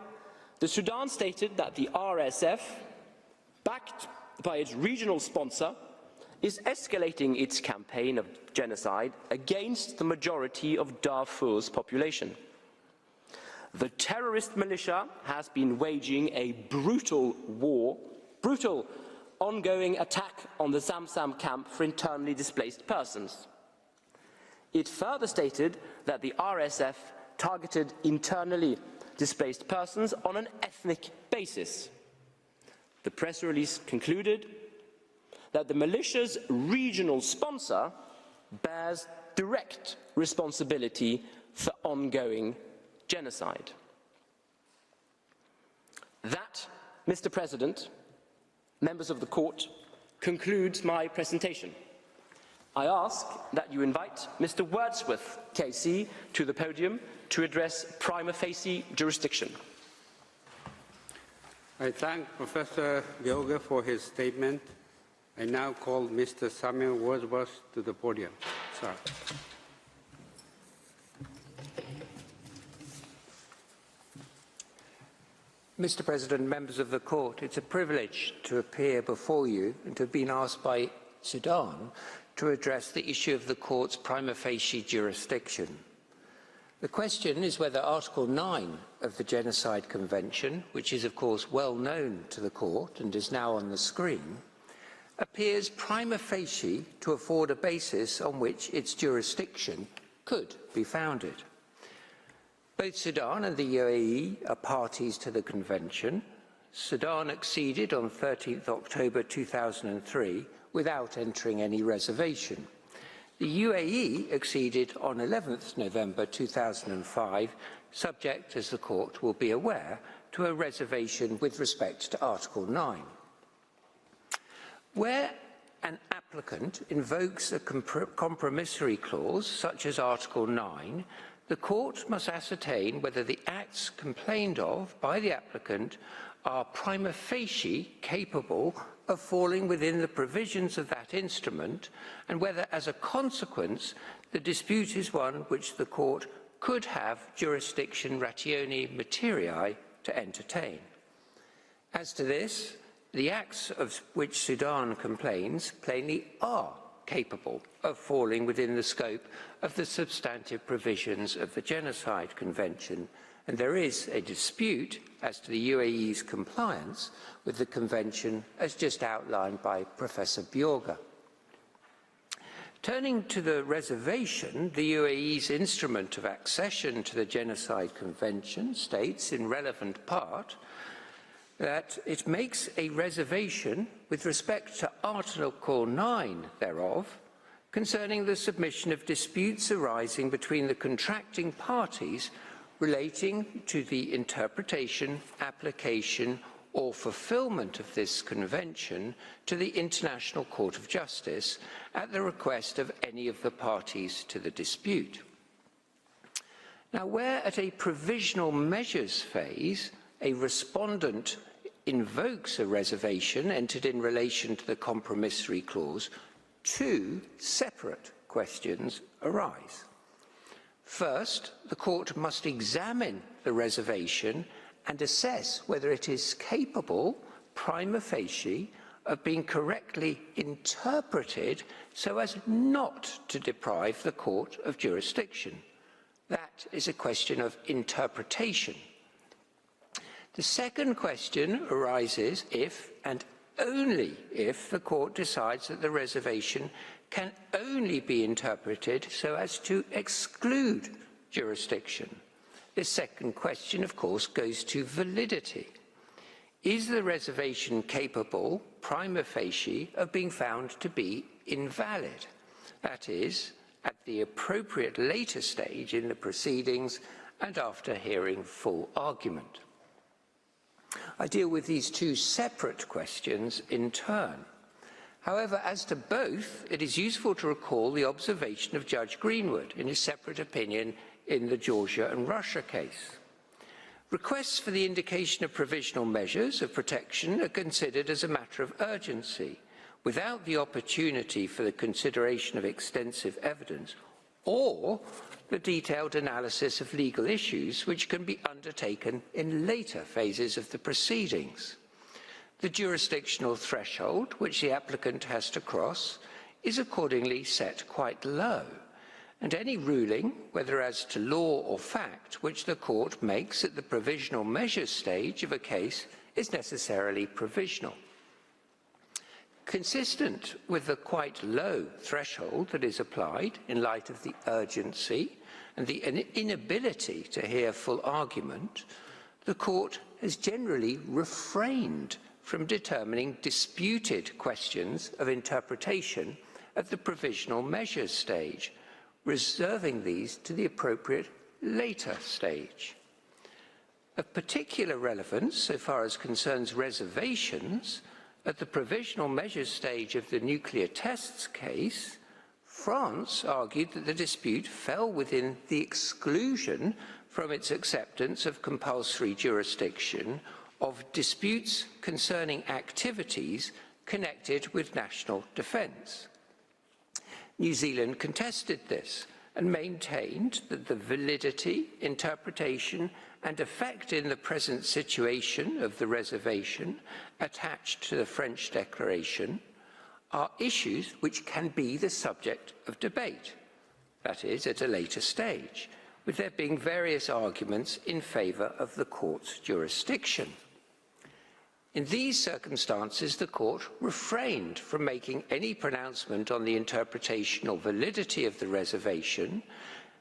the Sudan stated that the RSF, backed by its regional sponsor, is escalating its campaign of genocide against the majority of Darfur's population. The terrorist militia has been waging a brutal ongoing attack on the Zamzam camp for internally displaced persons. It further stated that the RSF targeted internally displaced persons on an ethnic basis. The press release concluded that the militia's regional sponsor bears direct responsibility for ongoing genocide. That, Mr. President, members of the court, concludes my presentation. I ask that you invite Mr. Wordsworth, KC, to the podium to address prima facie jurisdiction. I thank Professor Gilger for his statement. I now call Mr. Samuel Wordsworth to the podium. Sir. Mr. President, members of the court, it's a privilege to appear before you and to have been asked by Sudan to address the issue of the court's prima facie jurisdiction. The question is whether Article 9 of the Genocide Convention, which is of course well known to the court and is now on the screen, appears prima facie to afford a basis on which its jurisdiction could be founded. Both Sudan and the UAE are parties to the convention. Sudan acceded on 13th October 2003 without entering any reservation. The UAE acceded on 11th November 2005, subject, as the court will be aware, to a reservation with respect to Article 9. Where an applicant invokes a compromissory clause, such as Article 9, the court must ascertain whether the acts complained of by the applicant are prima facie capable of falling within the provisions of that instrument, and whether, as a consequence, the dispute is one which the court could have jurisdiction ratione materiae to entertain. As to this, the acts of which Sudan complains plainly are capable of falling within the scope of the substantive provisions of the Genocide Convention, and there is a dispute as to the UAE's compliance with the Convention as just outlined by Professor Bjorga. Turning to the reservation, the UAE's instrument of accession to the Genocide Convention states in relevant part that it makes a reservation with respect to Article 9 thereof concerning the submission of disputes arising between the contracting parties relating to the interpretation, application or fulfilment of this convention to the International Court of Justice at the request of any of the parties to the dispute. Now, where at a provisional measures phase a respondent invokes a reservation entered in relation to the compromissory clause, two separate questions arise. First, the court must examine the reservation and assess whether it is capable, prima facie, of being correctly interpreted so as not to deprive the court of jurisdiction. That is a question of interpretation. The second question arises if, and only if, the court decides that the reservation can only be interpreted so as to exclude jurisdiction. This second question, of course, goes to validity. Is the reservation capable, prima facie, of being found to be invalid? That is, at the appropriate later stage in the proceedings and after hearing full argument. I deal with these two separate questions in turn. However, as to both, it is useful to recall the observation of Judge Greenwood in his separate opinion in the Georgia and Russia case. Requests for the indication of provisional measures of protection are considered as a matter of urgency, without the opportunity for the consideration of extensive evidence or the detailed analysis of legal issues which can be undertaken in later phases of the proceedings. The jurisdictional threshold which the applicant has to cross is accordingly set quite low, and any ruling, whether as to law or fact, which the court makes at the provisional measures stage of a case is necessarily provisional. Consistent with the quite low threshold that is applied in light of the urgency and the inability to hear full argument, the court has generally refrained from determining disputed questions of interpretation at the provisional measures stage, reserving these to the appropriate later stage. Of particular relevance, so far as concerns reservations, at the provisional measures stage of the nuclear tests case, France argued that the dispute fell within the exclusion from its acceptance of compulsory jurisdiction of disputes concerning activities connected with national defence. New Zealand contested this and maintained that the validity, interpretation and effect in the present situation of the reservation attached to the French declaration are issues which can be the subject of debate, that is, at a later stage, with there being various arguments in favour of the court's jurisdiction. In these circumstances, the court refrained from making any pronouncement on the interpretation or validity of the reservation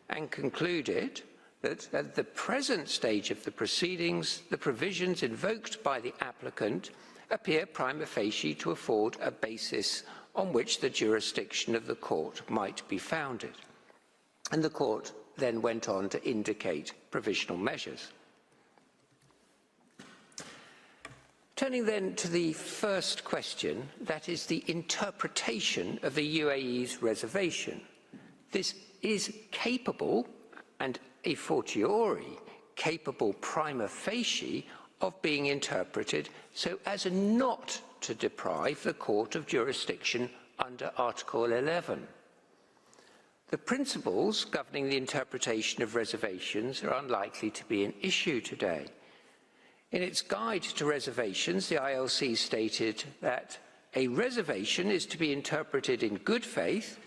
and concluded that at the present stage of the proceedings, the provisions invoked by the applicant appear prima facie to afford a basis on which the jurisdiction of the court might be founded. And the court then went on to indicate provisional measures. Turning then to the first question, that is the interpretation of the UAE's reservation. This is capable and a fortiori capable prima facie of being interpreted so as not to deprive the court of jurisdiction under Article 11. The principles governing the interpretation of reservations are unlikely to be an issue today. In its guide to reservations, the ILC stated that a reservation is to be interpreted in good faith,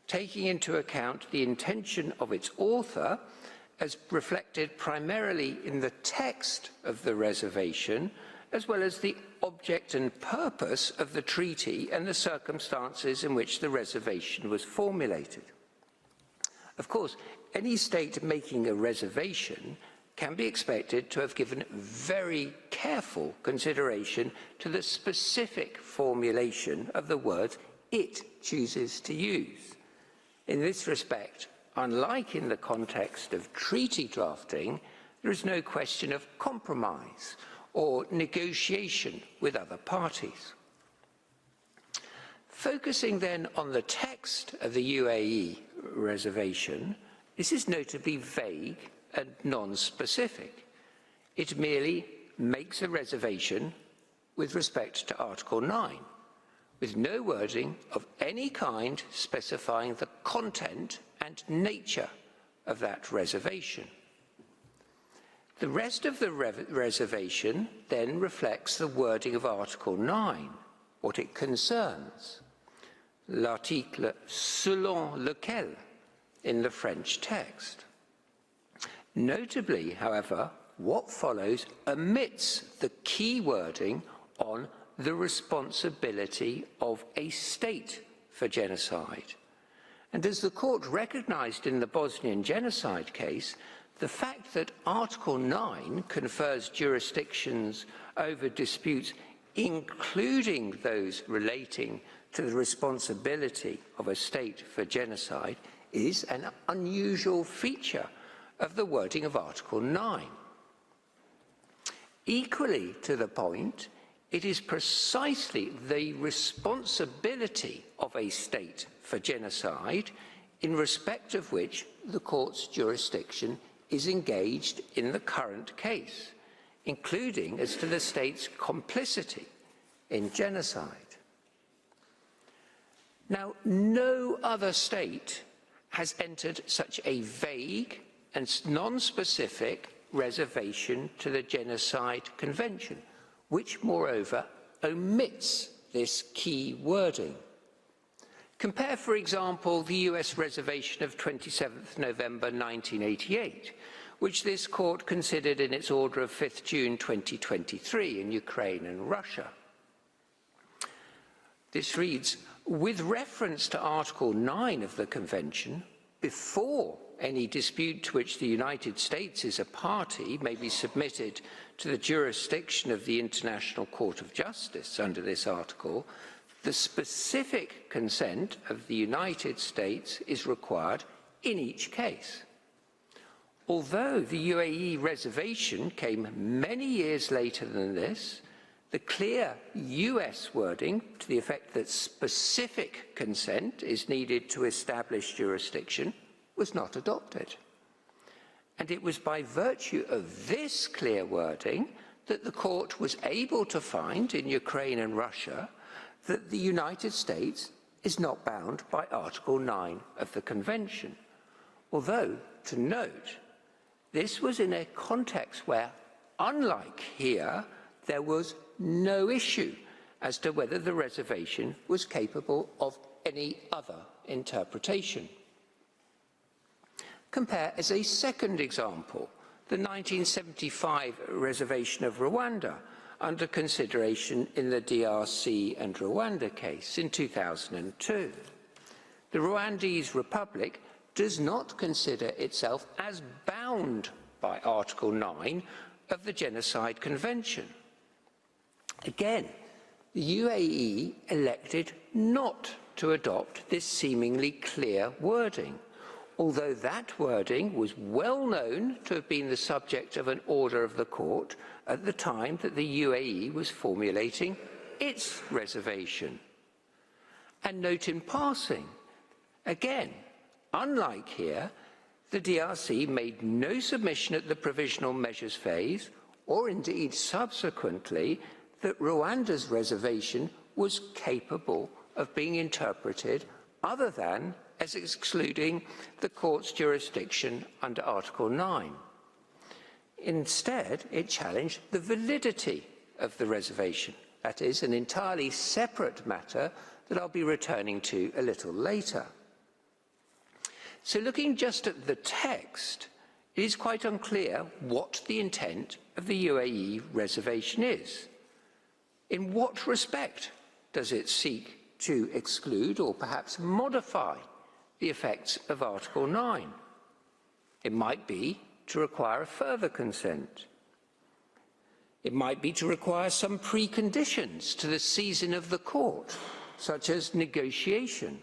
taking into account the intention of its author as reflected primarily in the text of the reservation, as well as the object and purpose of the treaty and the circumstances in which the reservation was formulated. Of course, any state making a reservation can be expected to have given very careful consideration to the specific formulation of the words it chooses to use. In this respect, unlike in the context of treaty drafting, there is no question of compromise or negotiation with other parties. Focusing then on the text of the UAE reservation, this is notably vague and non-specific. It merely makes a reservation with respect to Article 9, with no wording of any kind specifying the content and nature of that reservation. The rest of the reservation then reflects the wording of Article 9, what it concerns, l'article selon lequel in the French text. Notably, however, what follows omits the key wording on the responsibility of a state for genocide. And as the court recognized in the Bosnian genocide case, the fact that Article 9 confers jurisdictions over disputes, including those relating to the responsibility of a state for genocide, is an unusual feature of the wording of Article 9. Equally to the point, it is precisely the responsibility of a state for genocide in respect of which the court's jurisdiction is engaged in the current case, including as to the state's complicity in genocide. Now, no other state has entered such a vague and non-specific reservation to the Genocide Convention, which, moreover, omits this key wording. Compare, for example, the US reservation of 27th November 1988, which this court considered in its order of 5th June 2023 in Ukraine and Russia. This reads, with reference to Article 9 of the Convention, before any dispute to which the United States is a party may be submitted to the jurisdiction of the International Court of Justice under this article, the specific consent of the United States is required in each case. Although the UAE reservation came many years later than this, the clear US wording to the effect that specific consent is needed to establish jurisdiction was not adopted. And it was by virtue of this clear wording that the court was able to find in Ukraine and Russia that the United States is not bound by Article 9 of the Convention. Although, to note, this was in a context where, unlike here, there was no issue as to whether the reservation was capable of any other interpretation. Compare as a second example the 1975 reservation of Rwanda under consideration in the DRC and Rwanda case in 2002. The Rwandese Republic does not consider itself as bound by Article 9 of the Genocide Convention. Again, the UAE elected not to adopt this seemingly clear wording, although that wording was well known to have been the subject of an order of the court at the time that the UAE was formulating its reservation. And note in passing, again, unlike here, the DRC made no submission at the provisional measures phase, or indeed subsequently, that Rwanda's reservation was capable of being interpreted other than as excluding the court's jurisdiction under Article 9. Instead, it challenged the validity of the reservation. That is an entirely separate matter that I'll be returning to a little later. So looking just at the text, it is quite unclear what the intent of the UAE reservation is. In what respect does it seek to exclude or perhaps modify the effects of Article 9? It might be to require a further consent. It might be to require some preconditions to the seizing of the court, such as negotiation.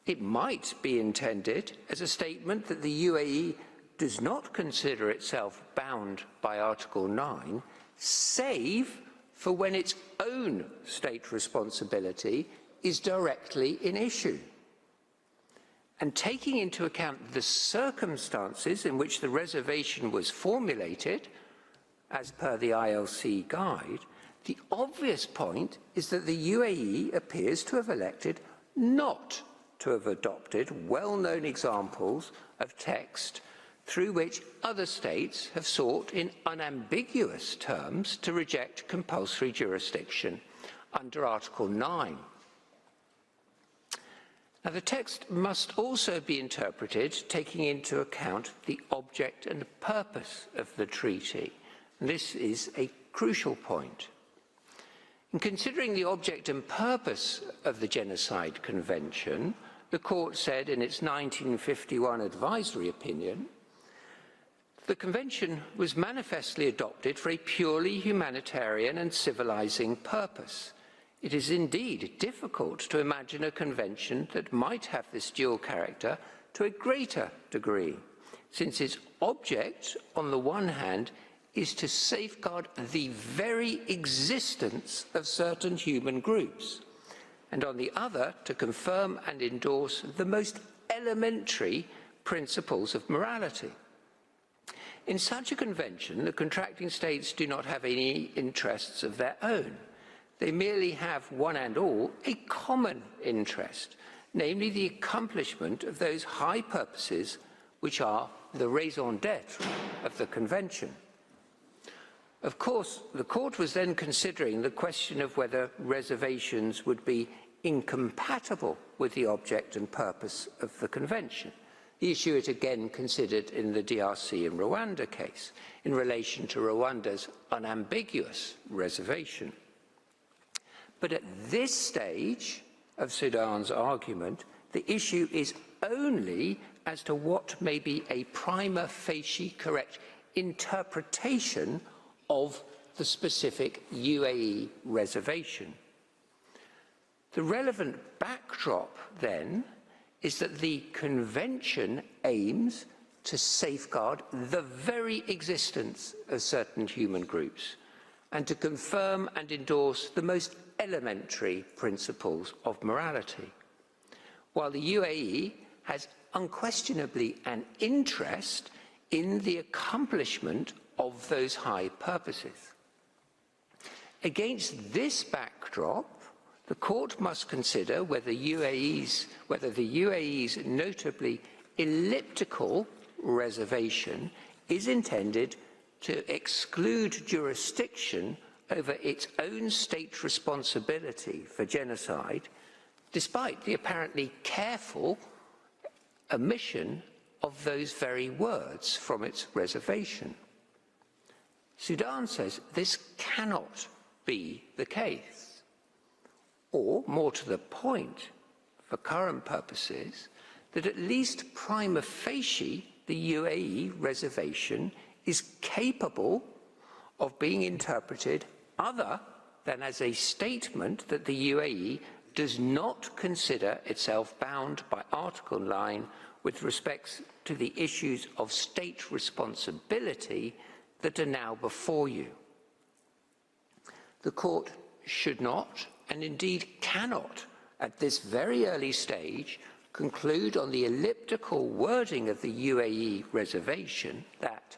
It might be intended as a statement that the UAE does not consider itself bound by Article 9, save for when its own state responsibility is directly in issue. And taking into account the circumstances in which the reservation was formulated, as per the ILC guide, the obvious point is that the UAE appears to have elected not to have adopted well-known examples of text through which other states have sought in unambiguous terms to reject compulsory jurisdiction under Article 9. Now, the text must also be interpreted taking into account the object and purpose of the treaty. And this is a crucial point. In considering the object and purpose of the Genocide Convention, the Court said in its 1951 advisory opinion, the Convention was manifestly adopted for a purely humanitarian and civilizing purpose. It is indeed difficult to imagine a convention that might have this dual character to a greater degree, since its object, on the one hand, is to safeguard the very existence of certain human groups, and on the other, to confirm and endorse the most elementary principles of morality. In such a convention, the contracting states do not have any interests of their own. They merely have, one and all, a common interest, namely the accomplishment of those high purposes which are the raison d'etre of the convention. Of course, the Court was then considering the question of whether reservations would be incompatible with the object and purpose of the convention. The issue it again considered in the DRC and Rwanda case in relation to Rwanda's unambiguous reservation. But at this stage of Sudan's argument, the issue is only as to what may be a prima facie correct interpretation of the specific UAE reservation. The relevant backdrop, then, is that the Convention aims to safeguard the very existence of certain human groups and to confirm and endorse the most elementary principles of morality, while the UAE has unquestionably an interest in the accomplishment of those high purposes. Against this backdrop, the Court must consider whether the UAE's notably elliptical reservation is intended to exclude jurisdiction over its own state responsibility for genocide, despite the apparently careful omission of those very words from its reservation. Sudan says this cannot be the case. Or, more to the point, for current purposes, that at least prima facie the UAE reservation is capable of being interpreted other than as a statement that the UAE does not consider itself bound by Article 9 with respect to the issues of state responsibility that are now before you. The Court should not, and indeed cannot, at this very early stage, conclude on the elliptical wording of the UAE reservation that,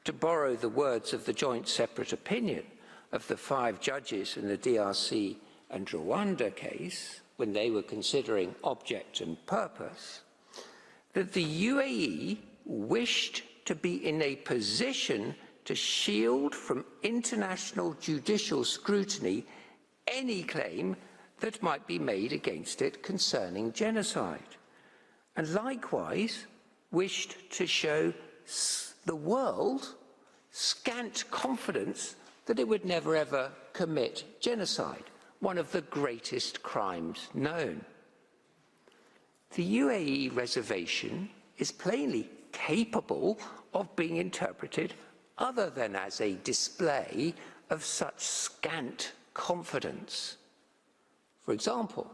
to borrow the words of the joint separate opinion of the 5 judges in the DRC and Rwanda case, when they were considering object and purpose, that the UAE wished to be in a position to shield from international judicial scrutiny any claim that might be made against it concerning genocide, and likewise wished to show the world scant confidence that it would never ever commit genocide, one of the greatest crimes known. The UAE reservation is plainly capable of being interpreted other than as a display of such scant confidence. For example,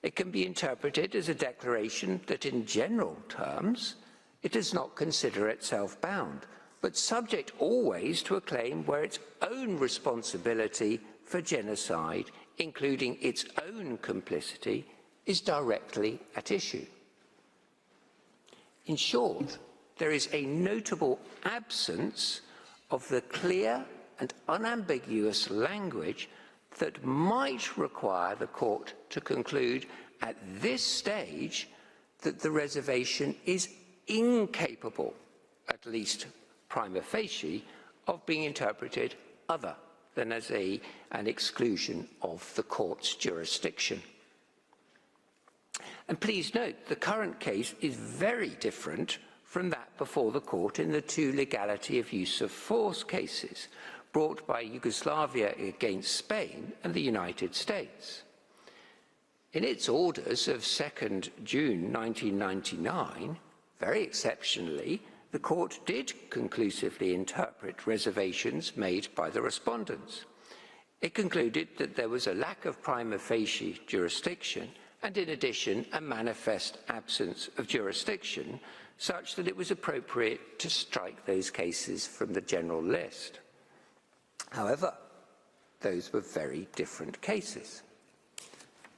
it can be interpreted as a declaration that in general terms it does not consider itself bound, but subject always to a claim where its own responsibility for genocide, including its own complicity, is directly at issue. In short, there is a notable absence of the clear and unambiguous language that might require the court to conclude at this stage that the reservation is incapable, at least prima facie, of being interpreted other than as an exclusion of the court's jurisdiction. And please note, the current case is very different from that before the court in the 2 legality of use of force cases brought by Yugoslavia against Spain and the United States. In its orders of 2nd June 1999, very exceptionally, the court did conclusively interpret reservations made by the respondents. It concluded that there was a lack of prima facie jurisdiction and, in addition, a manifest absence of jurisdiction, such that it was appropriate to strike those cases from the general list. However, those were very different cases.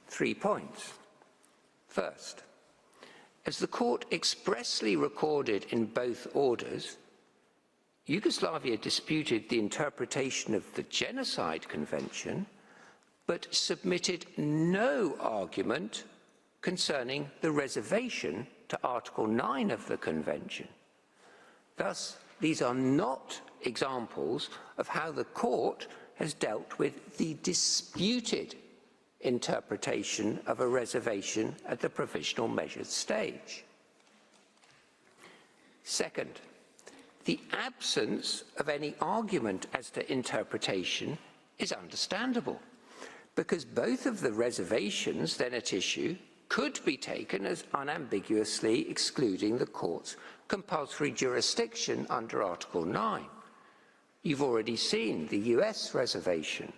3 points. First, as the court expressly recorded in both orders, Yugoslavia disputed the interpretation of the Genocide Convention, but submitted no argument concerning the reservation to Article 9 of the Convention. Thus, these are not examples of how the court has dealt with the disputed interpretation of a reservation at the provisional measures stage. Second, the absence of any argument as to interpretation is understandable, because both of the reservations then at issue could be taken as unambiguously excluding the court's compulsory jurisdiction under Article 9. You've already seen the US reservation.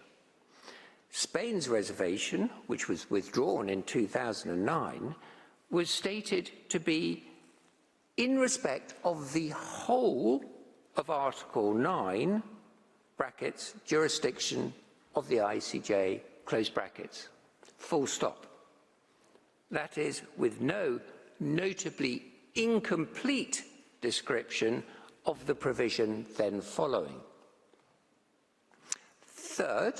Spain's reservation, which was withdrawn in 2009, was stated to be in respect of the whole of Article 9, brackets, jurisdiction of the ICJ, close brackets, full stop. That is, with no notably incomplete description of the provision then following. Third,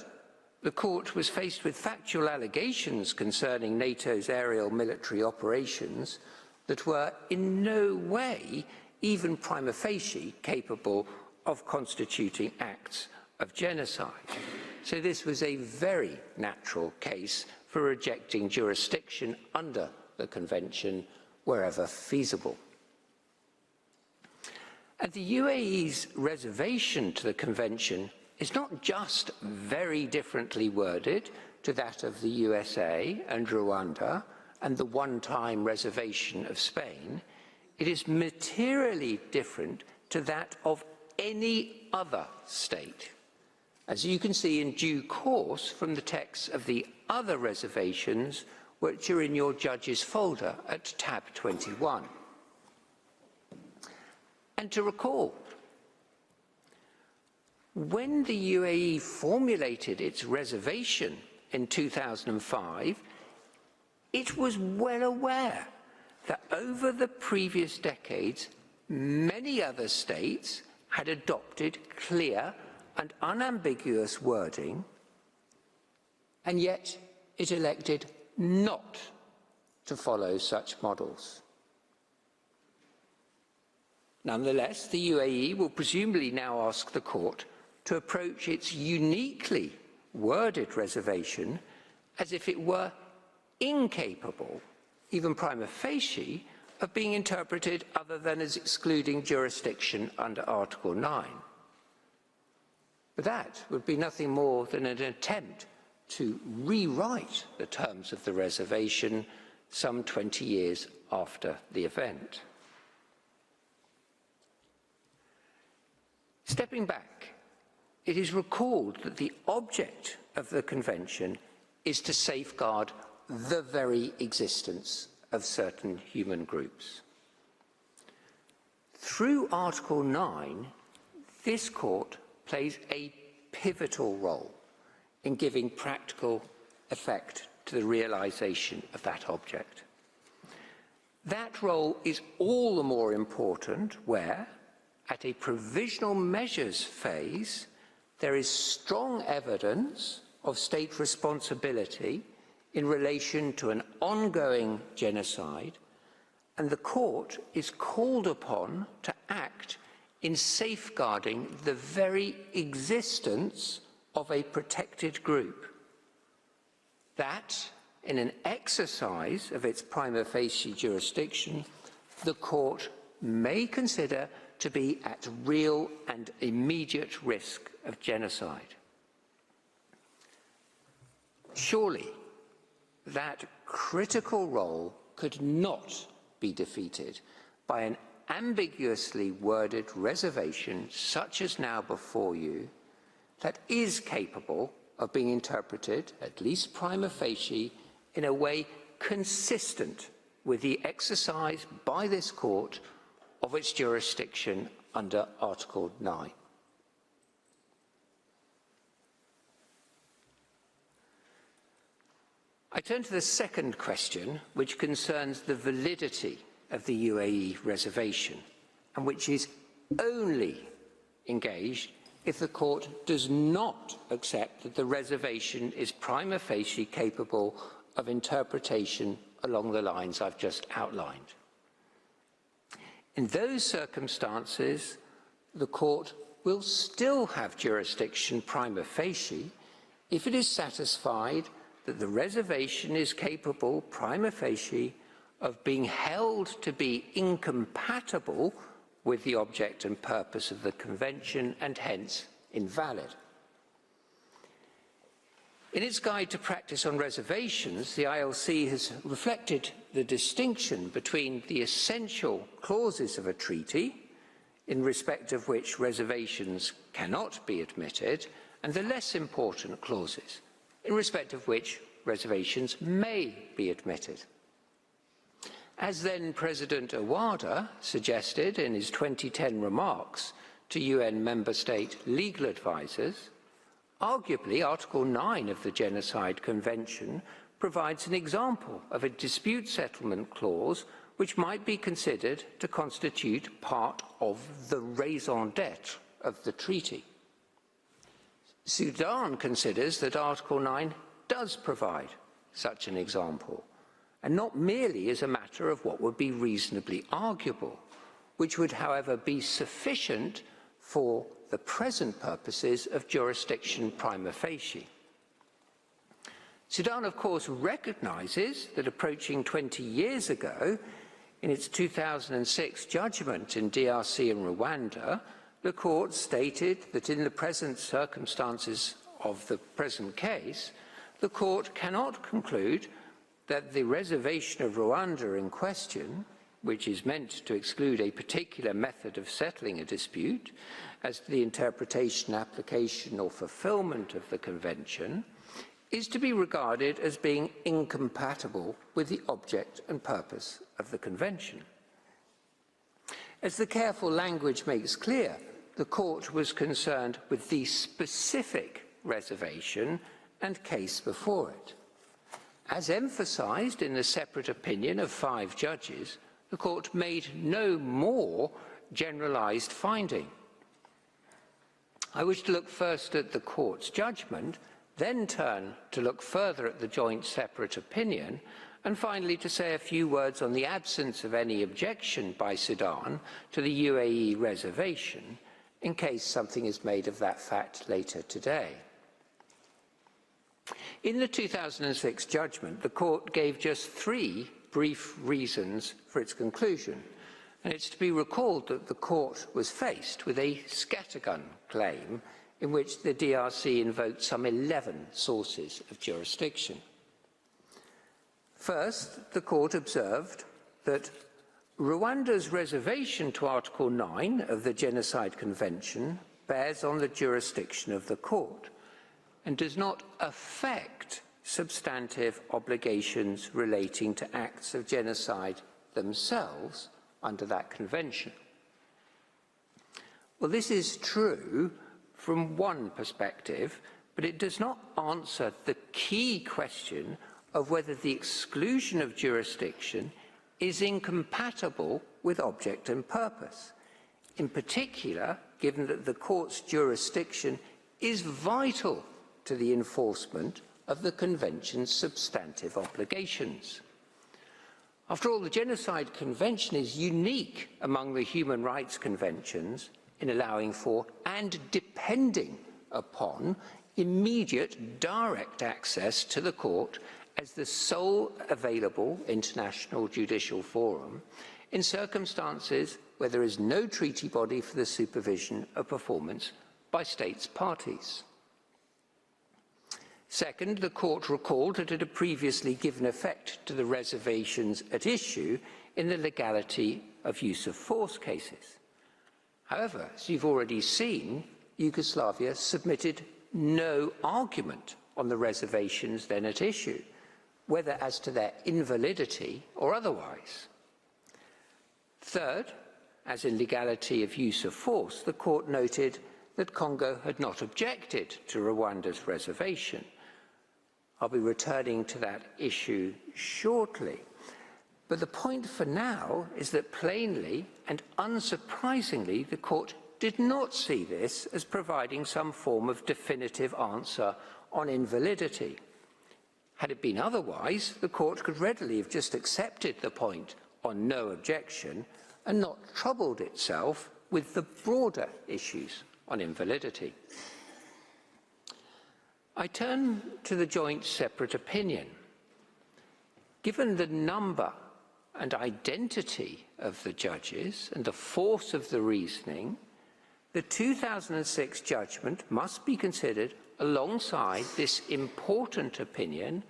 the court was faced with factual allegations concerning NATO's aerial military operations that were in no way, even prima facie, capable of constituting acts of genocide. So this was a very natural case for rejecting jurisdiction under the Convention wherever feasible. And the UAE's reservation to the Convention is not just very differently worded to that of the USA and Rwanda and the one-time reservation of Spain, it is materially different to that of any other state, as you can see in due course from the text of the other reservations which are in your judges folder at tab 21. And to recall, when the UAE formulated its reservation in 2005, it was well aware that over the previous decades, many other states had adopted clear and unambiguous wording, and yet it elected not to follow such models. Nonetheless, the UAE will presumably now ask the court to approach its uniquely worded reservation as if it were incapable, even prima facie, of being interpreted other than as excluding jurisdiction under Article 9. But that would be nothing more than an attempt to rewrite the terms of the reservation some 20 years after the event. Stepping back, it is recalled that the object of the Convention is to safeguard the very existence of certain human groups. Through Article 9, this court plays a pivotal role in giving practical effect to the realization of that object. That role is all the more important where, at a provisional measures phase, there is strong evidence of state responsibility in relation to an ongoing genocide, and the court is called upon to act in safeguarding the very existence of a protected group. That, in an exercise of its prima facie jurisdiction, the court may consider to be at real and immediate risk of genocide. Surely, that critical role could not be defeated by an ambiguously worded reservation such as now before you that is capable of being interpreted, at least prima facie, in a way consistent with the exercise by this court of its jurisdiction under Article 9. I turn to the second question, which concerns the validity of the UAE reservation, and which is only engaged if the court does not accept that the reservation is prima facie capable of interpretation along the lines I've just outlined. In those circumstances, the court will still have jurisdiction prima facie if it is satisfied that the reservation is capable prima facie of being held to be incompatible with the object and purpose of the Convention and hence invalid. In its guide to practice on reservations, the ILC has reflected the distinction between the essential clauses of a treaty, in respect of which reservations cannot be admitted, and the less important clauses, in respect of which reservations may be admitted. As then President Awada suggested in his 2010 remarks to UN member state legal advisers, arguably Article 9 of the Genocide Convention provides an example of a dispute settlement clause which might be considered to constitute part of the raison d'etre of the treaty. Sudan considers that Article 9 does provide such an example, and not merely as a matter of what would be reasonably arguable, which would, however, be sufficient for the present purposes of jurisdiction prima facie. Sudan, of course, recognises that approaching 20 years ago, in its 2006 judgment in DRC and Rwanda, the court stated that in the present circumstances of the present case, the court cannot conclude that the reservation of Rwanda in question, which is meant to exclude a particular method of settling a dispute, as to the interpretation, application or fulfilment of the Convention, is to be regarded as being incompatible with the object and purpose of the Convention. As the careful language makes clear, the court was concerned with the specific reservation and case before it. As emphasised in the separate opinion of 5 judges, the court made no more generalised finding. I wish to look first at the court's judgment, then turn to look further at the joint separate opinion, and finally to say a few words on the absence of any objection by Sudan to the UAE reservation, in case something is made of that fact later today. In the 2006 judgment, the court gave just 3 brief reasons for its conclusion, and it's to be recalled that the court was faced with a scattergun claim in which the DRC invoked some 11 sources of jurisdiction. First, the court observed that Rwanda's reservation to Article 9 of the Genocide Convention bears on the jurisdiction of the court and does not affect substantive obligations relating to acts of genocide themselves under that convention. Well, this is true from one perspective, but it does not answer the key question of whether the exclusion of jurisdiction is incompatible with object and purpose, in particular, given that the court's jurisdiction is vital to the enforcement of the Convention's substantive obligations. After all, the Genocide Convention is unique among the human rights conventions in allowing for and depending upon immediate direct access to the court as the sole available international judicial forum in circumstances where there is no treaty body for the supervision of performance by states parties. Second, the court recalled that it had previously given effect to the reservations at issue in the legality of use of force cases. However, as you've already seen, Yugoslavia submitted no argument on the reservations then at issue, whether as to their invalidity or otherwise. Third, as in legality of use of force, the court noted that Congo had not objected to Rwanda's reservation. I'll be returning to that issue shortly. But the point for now is that plainly and unsurprisingly, the court did not see this as providing some form of definitive answer on invalidity. Had it been otherwise, the court could readily have just accepted the point on no objection and not troubled itself with the broader issues on invalidity. I turn to the joint separate opinion. Given the number and identity of the judges and the force of the reasoning, the 2006 judgment must be considered alongside this important opinion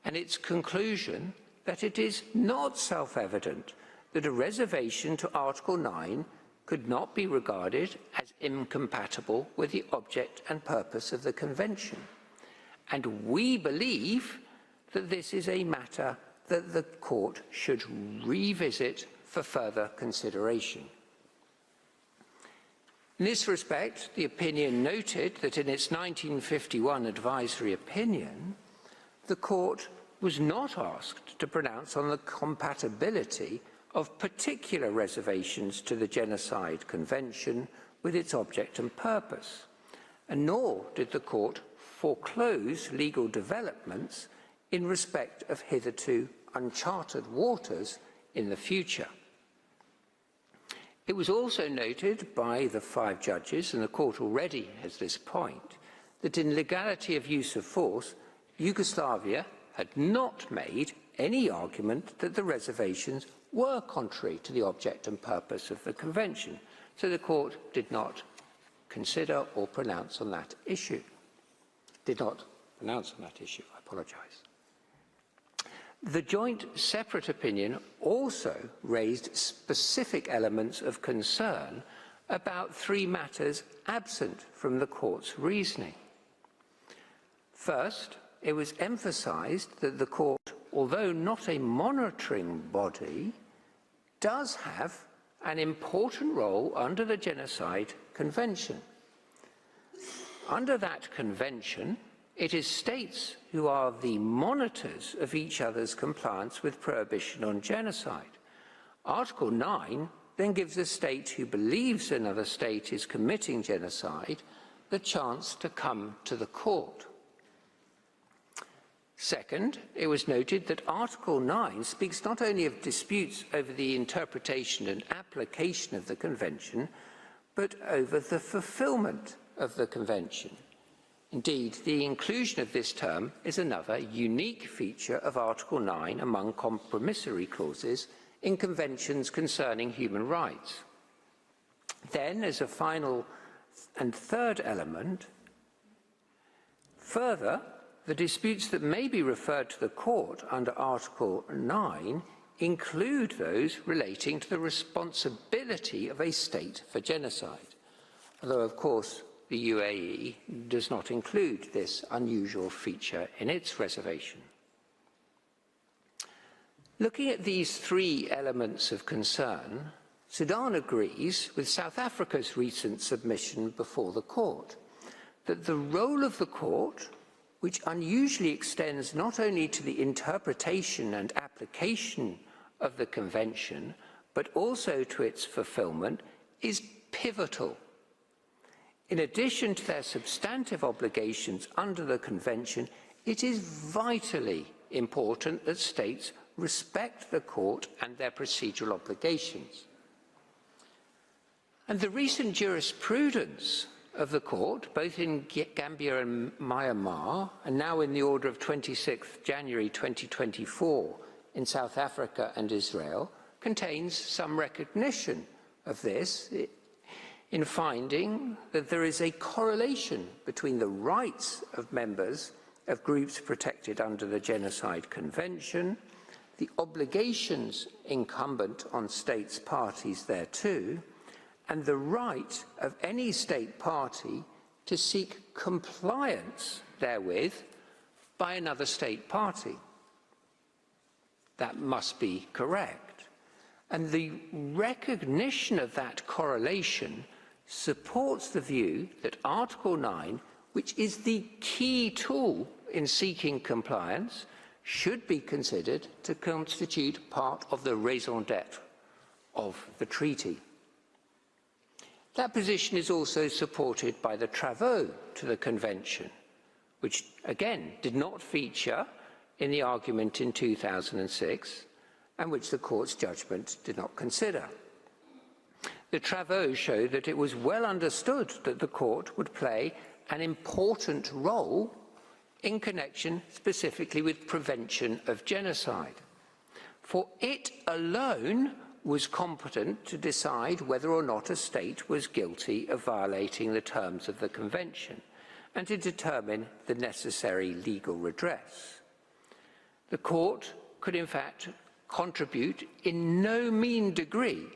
and its conclusion that it is not self-evident that a reservation to Article 9 could not be regarded as incompatible with the object and purpose of the Convention. And we believe that this is a matter that the court should revisit for further consideration. In this respect, the opinion noted that in its 1951 advisory opinion, the court was not asked to pronounce on the compatibility of particular reservations to the Genocide Convention with its object and purpose, and nor did the court foreclose legal developments in respect of hitherto uncharted waters in the future. It was also noted by the 5 judges, and the court already has this point, that in legality of use of force, Yugoslavia had not made any argument that the reservations were contrary to the object and purpose of the Convention, so the court did not consider or pronounce on that issue. Did not pronounce on that issue, I apologise. The joint separate opinion also raised specific elements of concern about 3 matters absent from the court's reasoning. First, it was emphasised that the court, although not a monitoring body, does have an important role under the Genocide Convention. Under that convention, it is states who are the monitors of each other's compliance with prohibition on genocide. Article 9 then gives a state who believes another state is committing genocide the chance to come to the court. Second, it was noted that Article 9 speaks not only of disputes over the interpretation and application of the Convention, but over the fulfilment of the Convention. Indeed, the inclusion of this term is another unique feature of Article 9 among compromissory clauses in conventions concerning human rights. Then, as a final and third element, further, the disputes that may be referred to the court under Article 9 include those relating to the responsibility of a state for genocide, although, of course, the UAE does not include this unusual feature in its reservation. Looking at these three elements of concern, Sudan agrees with South Africa's recent submission before the court that the role of the court, which unusually extends not only to the interpretation and application of the Convention, but also to its fulfilment, is pivotal. In addition to their substantive obligations under the Convention, it is vitally important that states respect the court and their procedural obligations. And the recent jurisprudence of the court, both in Gambia and Myanmar, and now in the order of 26th January 2024 in South Africa and Israel, contains some recognition of this in finding that there is a correlation between the rights of members of groups protected under the Genocide Convention, the obligations incumbent on states parties thereto, and the right of any state party to seek compliance therewith by another state party. That must be correct. And the recognition of that correlation supports the view that Article 9, which is the key tool in seeking compliance, should be considered to constitute part of the raison d'etre of the treaty. That position is also supported by the travaux to the Convention, which again did not feature in the argument in 2006 and which the Court's judgment did not consider. The travaux showed that it was well understood that the Court would play an important role in connection specifically with prevention of genocide, for it alone was competent to decide whether or not a state was guilty of violating the terms of the Convention and to determine the necessary legal redress. The Court could in fact contribute in no mean degree,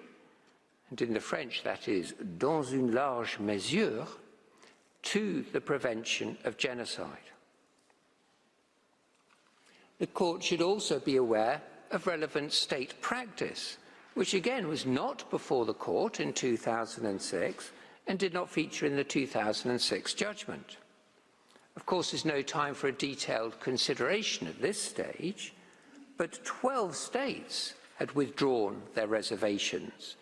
and in the French that is dans une large mesure, to the prevention of genocide. The Court should also be aware of relevant state practice, which again was not before the Court in 2006 and did not feature in the 2006 judgment. Of course, there's no time for a detailed consideration at this stage, but 12 states had withdrawn their reservations,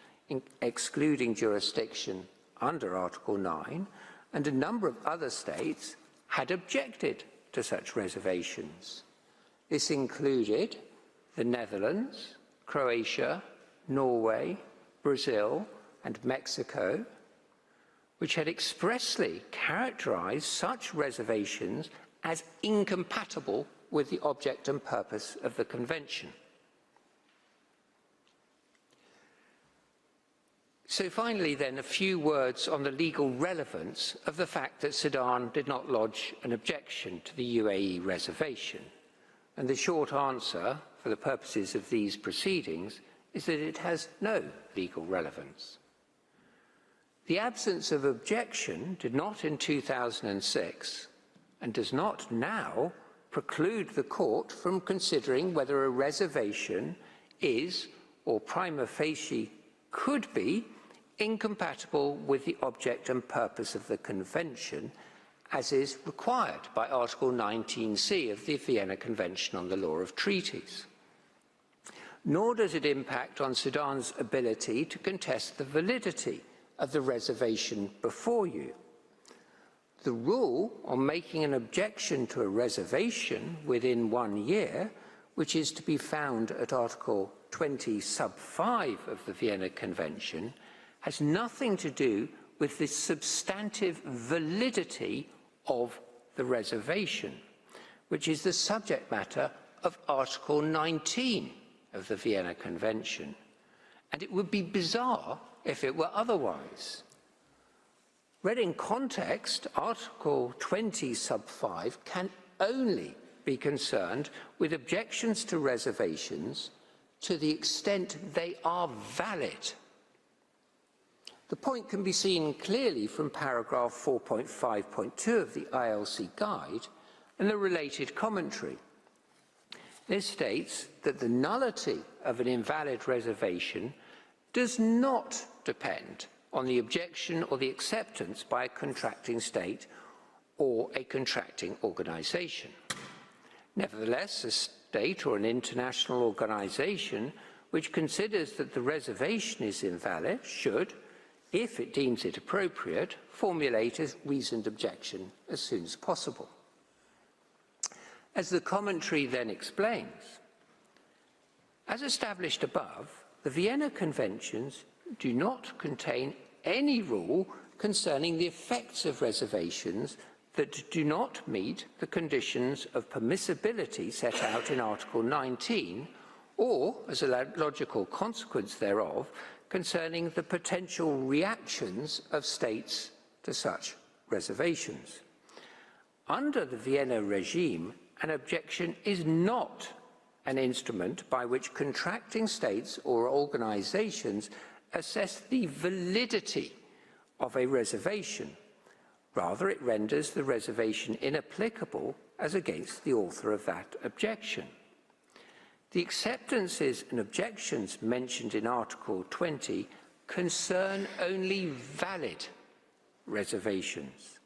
excluding jurisdiction under Article 9, and a number of other states had objected to such reservations. This included the Netherlands, Croatia, Norway, Brazil, and Mexico, which had expressly characterized such reservations as incompatible with the object and purpose of the Convention. So finally then, a few words on the legal relevance of the fact that Sudan did not lodge an objection to the UAE reservation. And the short answer, for the purposes of these proceedings, is that it has no legal relevance. The absence of objection did not in 2006 and does not now preclude the Court from considering whether a reservation is, or prima facie could be, incompatible with the object and purpose of the Convention, as is required by Article 19C of the Vienna Convention on the Law of Treaties. Nor does it impact on Sudan's ability to contest the validity of the reservation before you. The rule on making an objection to a reservation within 1 year, which is to be found at Article 20 sub 5 of the Vienna Convention, has nothing to do with the substantive validity of the reservation, which is the subject matter of Article 19 of the Vienna Convention. And it would be bizarre if it were otherwise. Read in context, Article 20 sub 5 can only be concerned with objections to reservations to the extent they are valid. The point can be seen clearly from paragraph 4.5.2 of the ILC guide and the related commentary. This states that the nullity of an invalid reservation does not depend on the objection or the acceptance by a contracting state or a contracting organisation. Nevertheless, a state or an international organisation which considers that the reservation is invalid should, if it deems it appropriate, formulate a reasoned objection as soon as possible. As the commentary then explains, as established above, the Vienna Conventions do not contain any rule concerning the effects of reservations that do not meet the conditions of permissibility set out in Article 19, or, as a logical consequence thereof, concerning the potential reactions of states to such reservations. Under the Vienna regime, an objection is not an instrument by which contracting states or organisations assess the validity of a reservation. Rather, it renders the reservation inapplicable as against the author of that objection. The acceptances and objections mentioned in Article 20 concern only valid reservations.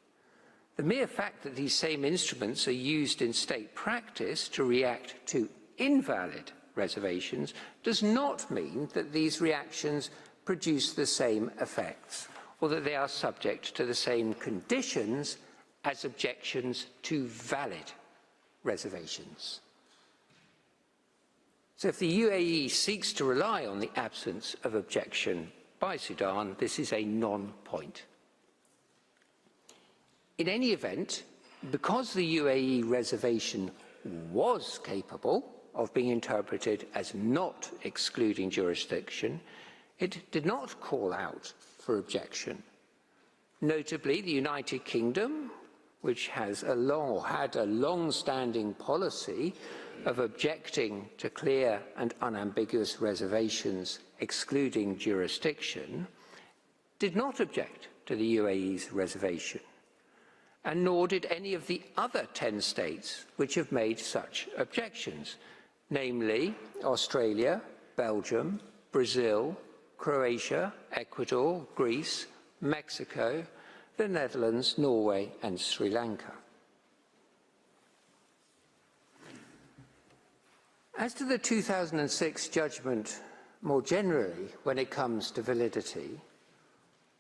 The mere fact that these same instruments are used in state practice to react to invalid reservations does not mean that these reactions produce the same effects, or that they are subject to the same conditions as objections to valid reservations. So if the UAE seeks to rely on the absence of objection by Sudan, this is a non-point. In any event, because the UAE reservation was capable of being interpreted as not excluding jurisdiction, it did not call out for objection. Notably, the United Kingdom, which has had a long-standing policy of objecting to clear and unambiguous reservations excluding jurisdiction, did not object to the UAE's reservation, and nor did any of the other 10 states which have made such objections, namely Australia, Belgium, Brazil, Croatia, Ecuador, Greece, Mexico, the Netherlands, Norway, and Sri Lanka. As to the 2006 judgment more generally when it comes to validity,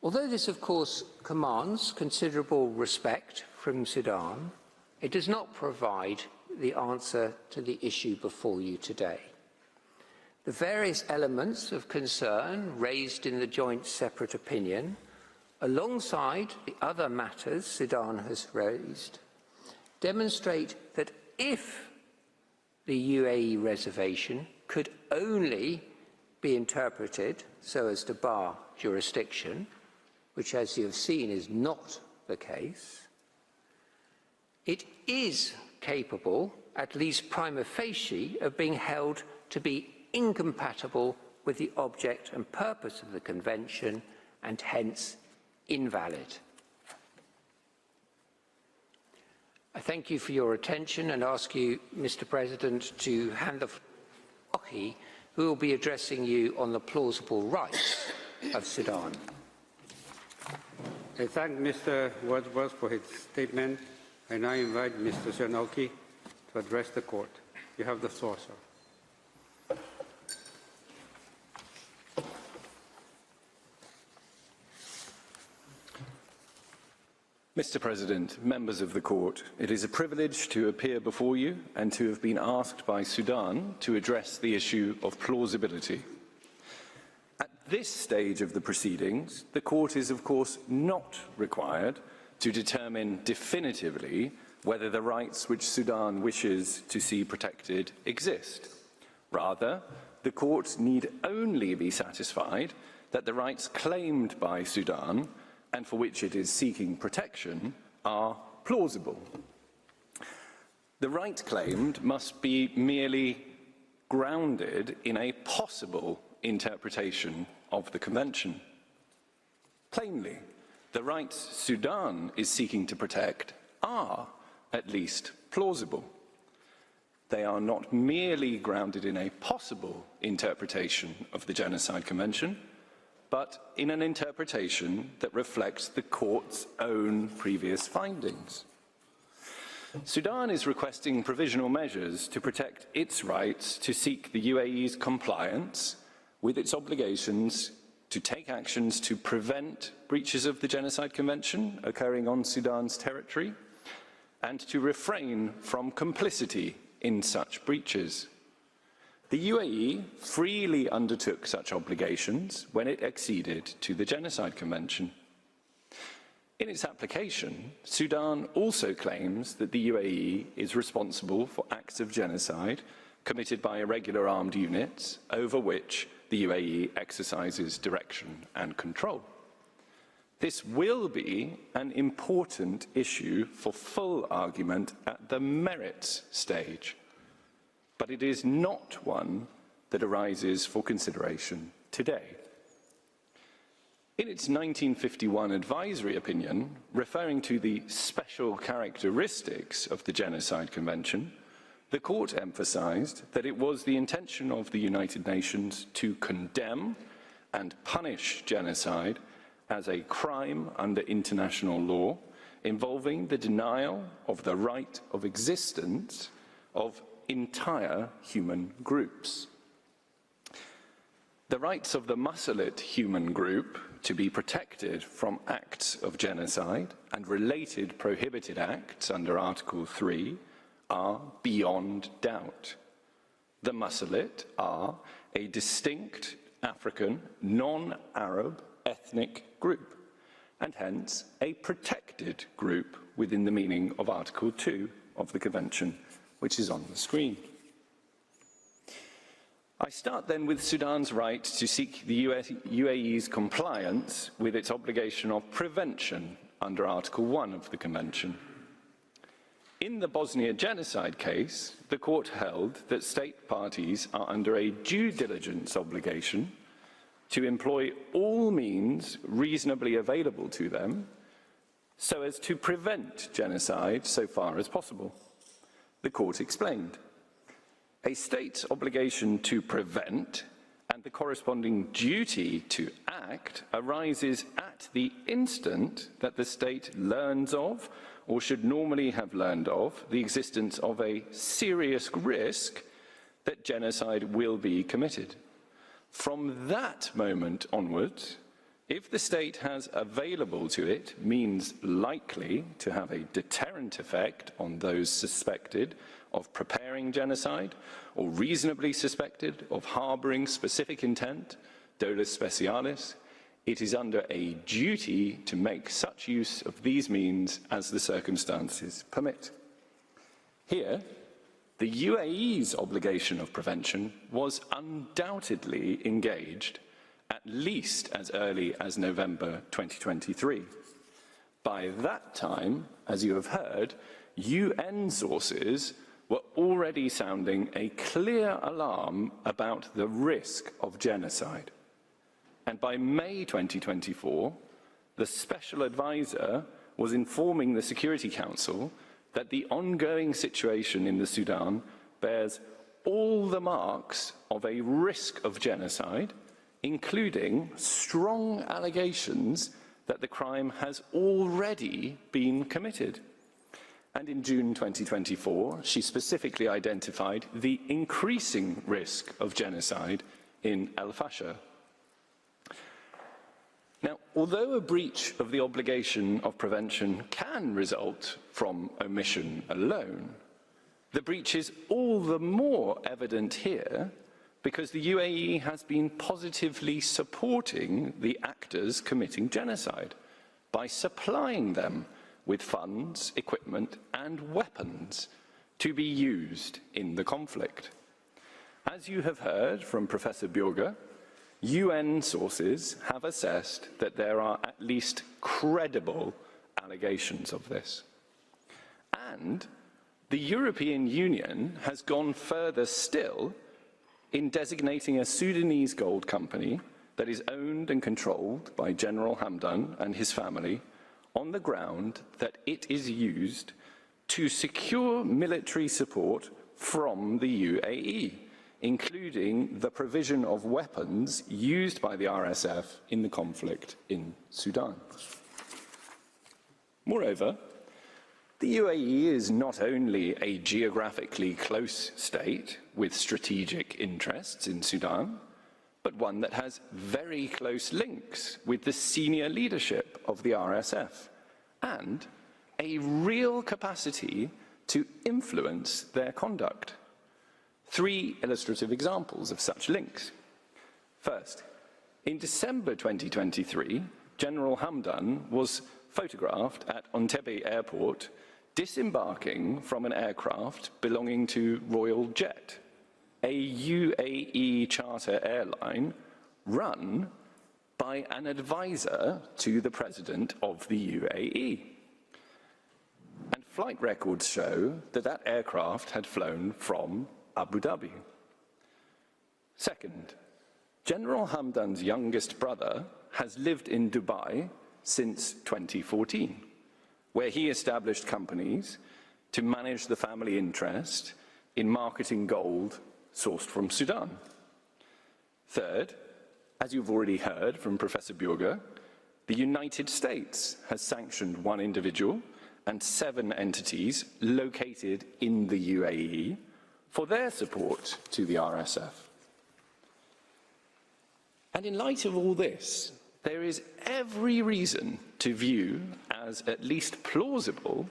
although this of course commands considerable respect from Sudan, it does not provide the answer to the issue before you today. The various elements of concern raised in the joint separate opinion, alongside the other matters Sudan has raised, demonstrate that if the UAE reservation could only be interpreted so as to bar jurisdiction, which, as you have seen, is not the case, it is capable, at least prima facie, of being held to be incompatible with the object and purpose of the Convention and hence invalid. I thank you for your attention and ask you, Mr. President, to hand the floor to Ohi, who will be addressing you on the plausible rights of Sudan. I thank Mr. Wadsworth for his statement. I now invite Mr. Shanoki to address the court. You have the floor, sir. Mr. President, members of the court, it is a privilege to appear before you and to have been asked by Sudan to address the issue of plausibility. At this stage of the proceedings, the court is of course not required to determine definitively whether the rights which Sudan wishes to see protected exist. Rather, the court need only be satisfied that the rights claimed by Sudan and for which it is seeking protection are plausible. The right claimed must be merely grounded in a possible interpretation of the Convention. Plainly, the rights Sudan is seeking to protect are at least plausible. They are not merely grounded in a possible interpretation of the Genocide Convention, but in an interpretation that reflects the court's own previous findings. Sudan is requesting provisional measures to protect its rights to seek the UAE's compliance with its obligations to take actions to prevent breaches of the Genocide Convention occurring on Sudan's territory and to refrain from complicity in such breaches. The UAE freely undertook such obligations when it acceded to the Genocide Convention. In its application, Sudan also claims that the UAE is responsible for acts of genocide committed by irregular armed units over which the UAE exercises direction and control. This will be an important issue for full argument at the merits stage, but it is not one that arises for consideration today. In its 1951 advisory opinion, referring to the special characteristics of the Genocide Convention, the court emphasized that it was the intention of the United Nations to condemn and punish genocide as a crime under international law involving the denial of the right of existence of entire human groups. The rights of the Muslim human group to be protected from acts of genocide and related prohibited acts under Article 3 are beyond doubt. The Muslim are a distinct African, non-Arab ethnic group, and hence a protected group within the meaning of Article 2 of the Convention, which is on the screen. I start then with Sudan's right to seek the UAE's compliance with its obligation of prevention under Article 1 of the Convention. In the Bosnia genocide case, the court held that state parties are under a due diligence obligation to employ all means reasonably available to them so as to prevent genocide so far as possible. The court explained, a state's obligation to prevent and the corresponding duty to act arises at the instant that the state learns of, or should normally have learned of, the existence of a serious risk that genocide will be committed. From that moment onwards, if the state has available to it means likely to have a deterrent effect on those suspected of preparing genocide or reasonably suspected of harboring specific intent, dolus specialis, it is under a duty to make such use of these means as the circumstances permit. Here, the UAE's obligation of prevention was undoubtedly engaged at least as early as November 2023. By that time, as you have heard, UN sources were already sounding a clear alarm about the risk of genocide. And by May 2024, the Special Advisor was informing the Security Council that the ongoing situation in the Sudan bears all the marks of a risk of genocide, including strong allegations that the crime has already been committed. And in June 2024, she specifically identified the increasing risk of genocide in El Fasher. Now, although a breach of the obligation of prevention can result from omission alone, the breach is all the more evident here because the UAE has been positively supporting the actors committing genocide by supplying them with funds, equipment, and weapons to be used in the conflict. As you have heard from Professor Björge, UN sources have assessed that there are at least credible allegations of this. And the European Union has gone further still in designating a Sudanese gold company that is owned and controlled by General Hamdan and his family on the ground that it is used to secure military support from the UAE, including the provision of weapons used by the RSF in the conflict in Sudan. Moreover, the UAE is not only a geographically close state with strategic interests in Sudan, but one that has very close links with the senior leadership of the RSF and a real capacity to influence their conduct. 3 illustrative examples of such links. First, in December 2023, General Hamdan was photographed at Entebbe Airport disembarking from an aircraft belonging to Royal Jet, a UAE charter airline run by an advisor to the President of the UAE. And flight records show that that aircraft had flown from Abu Dhabi. Second, General Hamdan's youngest brother has lived in Dubai since 2014, where he established companies to manage the family interest in marketing gold sourced from Sudan. Third, as you've already heard from Professor Björge, the United States has sanctioned 1 individual and 7 entities located in the UAE for their support to the RSF. And in light of all this, there is every reason to view as at least plausible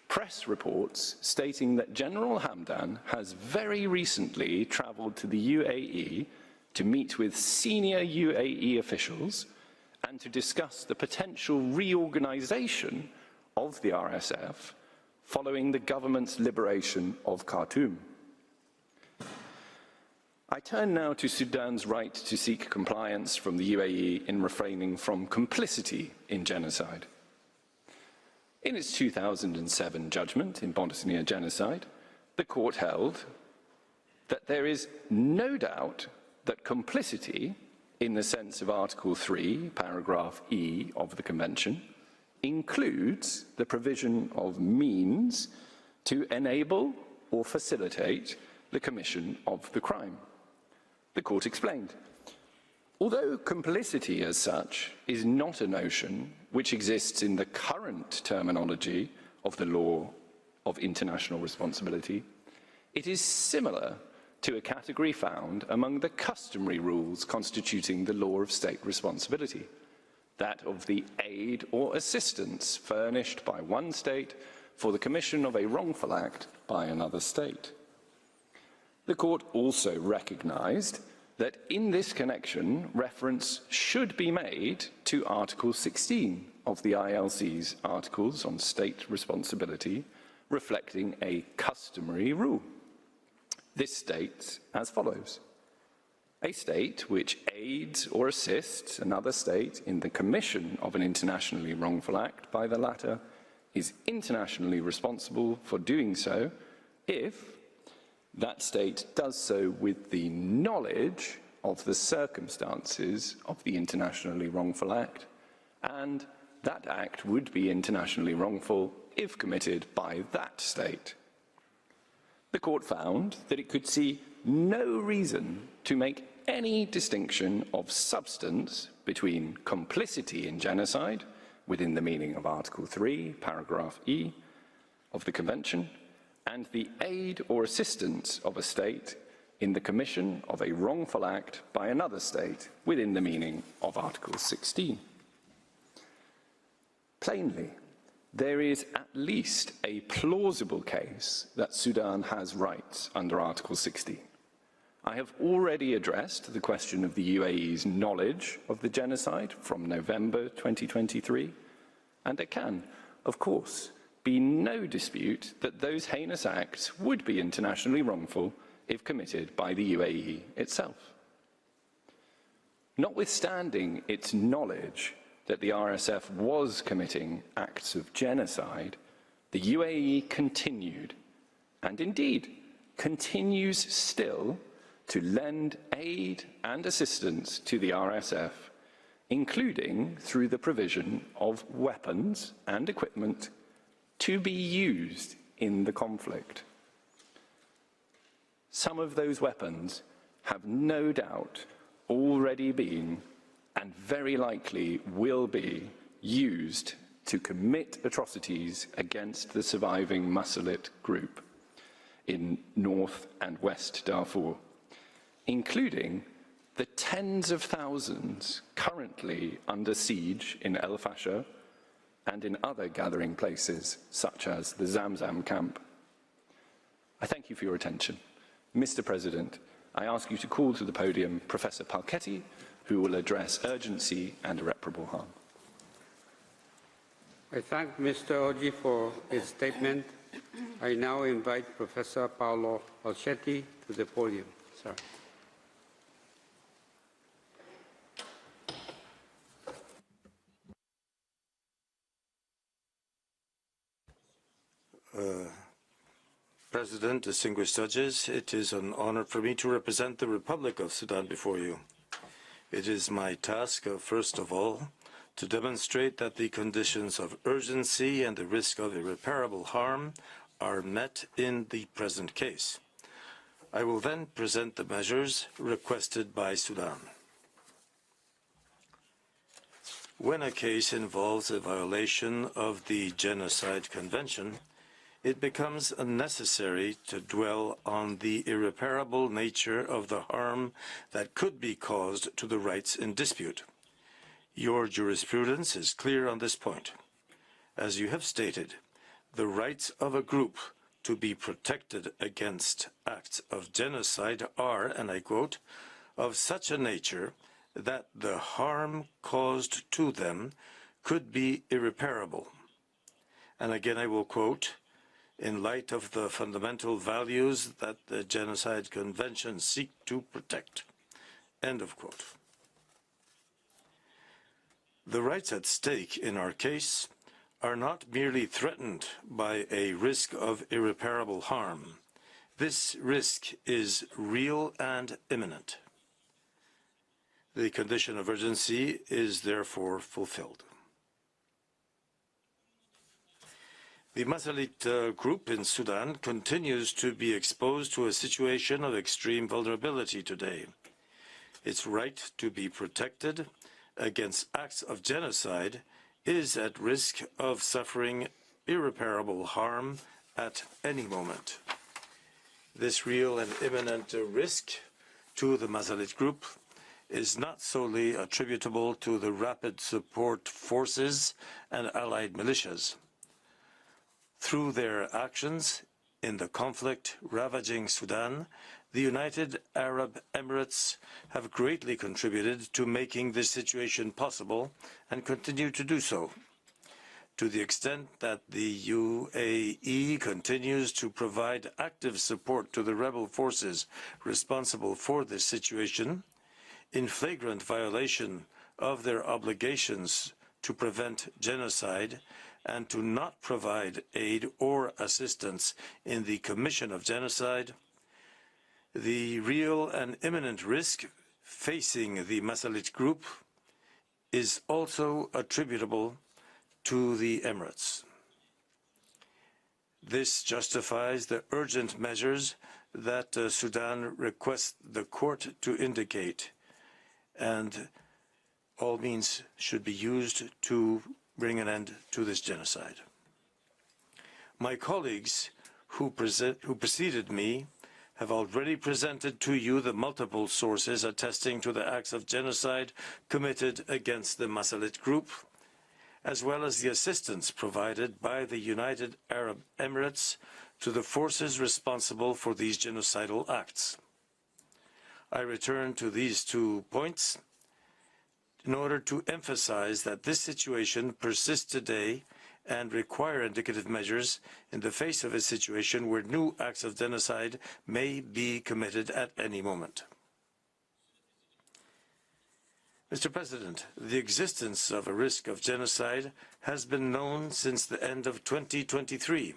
press reports stating that General Hamdan has very recently travelled to the UAE to meet with senior UAE officials and to discuss the potential reorganisation of the RSF following the government's liberation of Khartoum. I turn now to Sudan's right to seek compliance from the UAE in refraining from complicity in genocide. In its 2007 judgment in Bosnia genocide, the court held that there is no doubt that complicity, in the sense of Article 3, paragraph E of the Convention, includes the provision of means to enable or facilitate the commission of the crime. The court explained, although complicity as such is not a notion which exists in the current terminology of the law of international responsibility, it is similar to a category found among the customary rules constituting the law of state responsibility, that of the aid or assistance furnished by one state for the commission of a wrongful act by another state. The court also recognized that in this connection, reference should be made to Article 16 of the ILC's Articles on State Responsibility, reflecting a customary rule. This states as follows: a state which aids or assists another state in the commission of an internationally wrongful act by the latter is internationally responsible for doing so if that state does so with the knowledge of the circumstances of the internationally wrongful act, and that act would be internationally wrongful if committed by that state. The court found that it could see no reason to make any distinction of substance between complicity in genocide within the meaning of Article 3, paragraph E of the Convention, and the aid or assistance of a state in the commission of a wrongful act by another state within the meaning of Article 16. Plainly, there is at least a plausible case that Sudan has rights under Article 16. I have already addressed the question of the UAE's knowledge of the genocide from November 2023, and there can, of course, be no dispute that those heinous acts would be internationally wrongful if committed by the UAE itself. Notwithstanding its knowledge that the RSF was committing acts of genocide, the UAE continued, and indeed continues still, to lend aid and assistance to the RSF, including through the provision of weapons and equipment to be used in the conflict. Some of those weapons have no doubt already been, and very likely will be, used to commit atrocities against the surviving Masalit group in North and West Darfur, including the tens of thousands currently under siege in El Fasher and in other gathering places, such as the Zamzam camp. I thank you for your attention. Mr. President, I ask you to call to the podium Professor Palchetti, who will address urgency and irreparable harm. I thank Mr. Oji for his statement. I now invite Professor Paolo Palchetti to the podium. Sir. President, distinguished judges, it is an honor for me to represent the Republic of Sudan before you. It is my task, first of all, to demonstrate that the conditions of urgency and the risk of irreparable harm are met in the present case. I will then present the measures requested by Sudan. When a case involves a violation of the Genocide Convention, it becomes necessary to dwell on the irreparable nature of the harm that could be caused to the rights in dispute. Your jurisprudence is clear on this point. As you have stated, the rights of a group to be protected against acts of genocide are, and I quote, of such a nature that the harm caused to them could be irreparable. And again I will quote, in light of the fundamental values that the Genocide Convention seek to protect. End of quote. The rights at stake in our case are not merely threatened by a risk of irreparable harm. This risk is real and imminent. The condition of urgency is therefore fulfilled. The Masalit group in Sudan continues to be exposed to a situation of extreme vulnerability today. Its right to be protected against acts of genocide is at risk of suffering irreparable harm at any moment. This real and imminent risk to the Masalit group is not solely attributable to the Rapid Support Forces and allied militias. Through their actions in the conflict ravaging Sudan, the United Arab Emirates have greatly contributed to making this situation possible and continue to do so. To the extent that the UAE continues to provide active support to the rebel forces responsible for this situation, in flagrant violation of their obligations to prevent genocide and to not provide aid or assistance in the commission of genocide, the real and imminent risk facing the Masalit group is also attributable to the Emirates. This justifies the urgent measures that Sudan requests the court to indicate, and all means should be used to bring an end to this genocide. My colleagues who preceded me have already presented to you the multiple sources attesting to the acts of genocide committed against the Masalit group, as well as the assistance provided by the United Arab Emirates to the forces responsible for these genocidal acts. I return to these 2 points in order to emphasize that this situation persists today and require indicative measures in the face of a situation where new acts of genocide may be committed at any moment. Mr. President, the existence of a risk of genocide has been known since the end of 2023.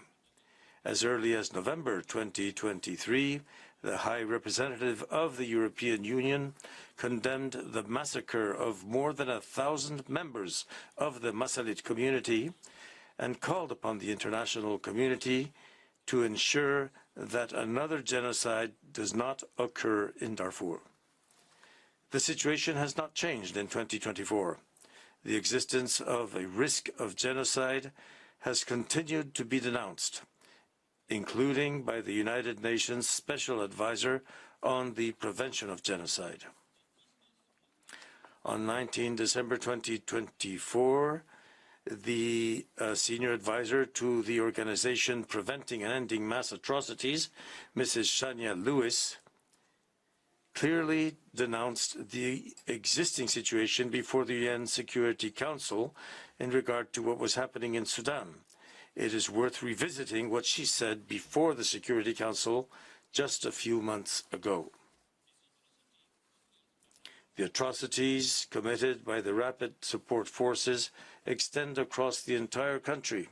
As early as November 2023, the High Representative of the European Union condemned the massacre of more than 1,000 members of the Masalit community and called upon the international community to ensure that another genocide does not occur in Darfur. The situation has not changed in 2024. The existence of a risk of genocide has continued to be denounced, including by the United Nations Special Advisor on the Prevention of Genocide. On 19 December 2024, the senior advisor to the organization Preventing and Ending Mass Atrocities, Mrs. Shania Lewis, clearly denounced the existing situation before the UN Security Council in regard to what was happening in Sudan. It is worth revisiting what she said before the Security Council just a few months ago. The atrocities committed by the Rapid Support Forces extend across the entire country.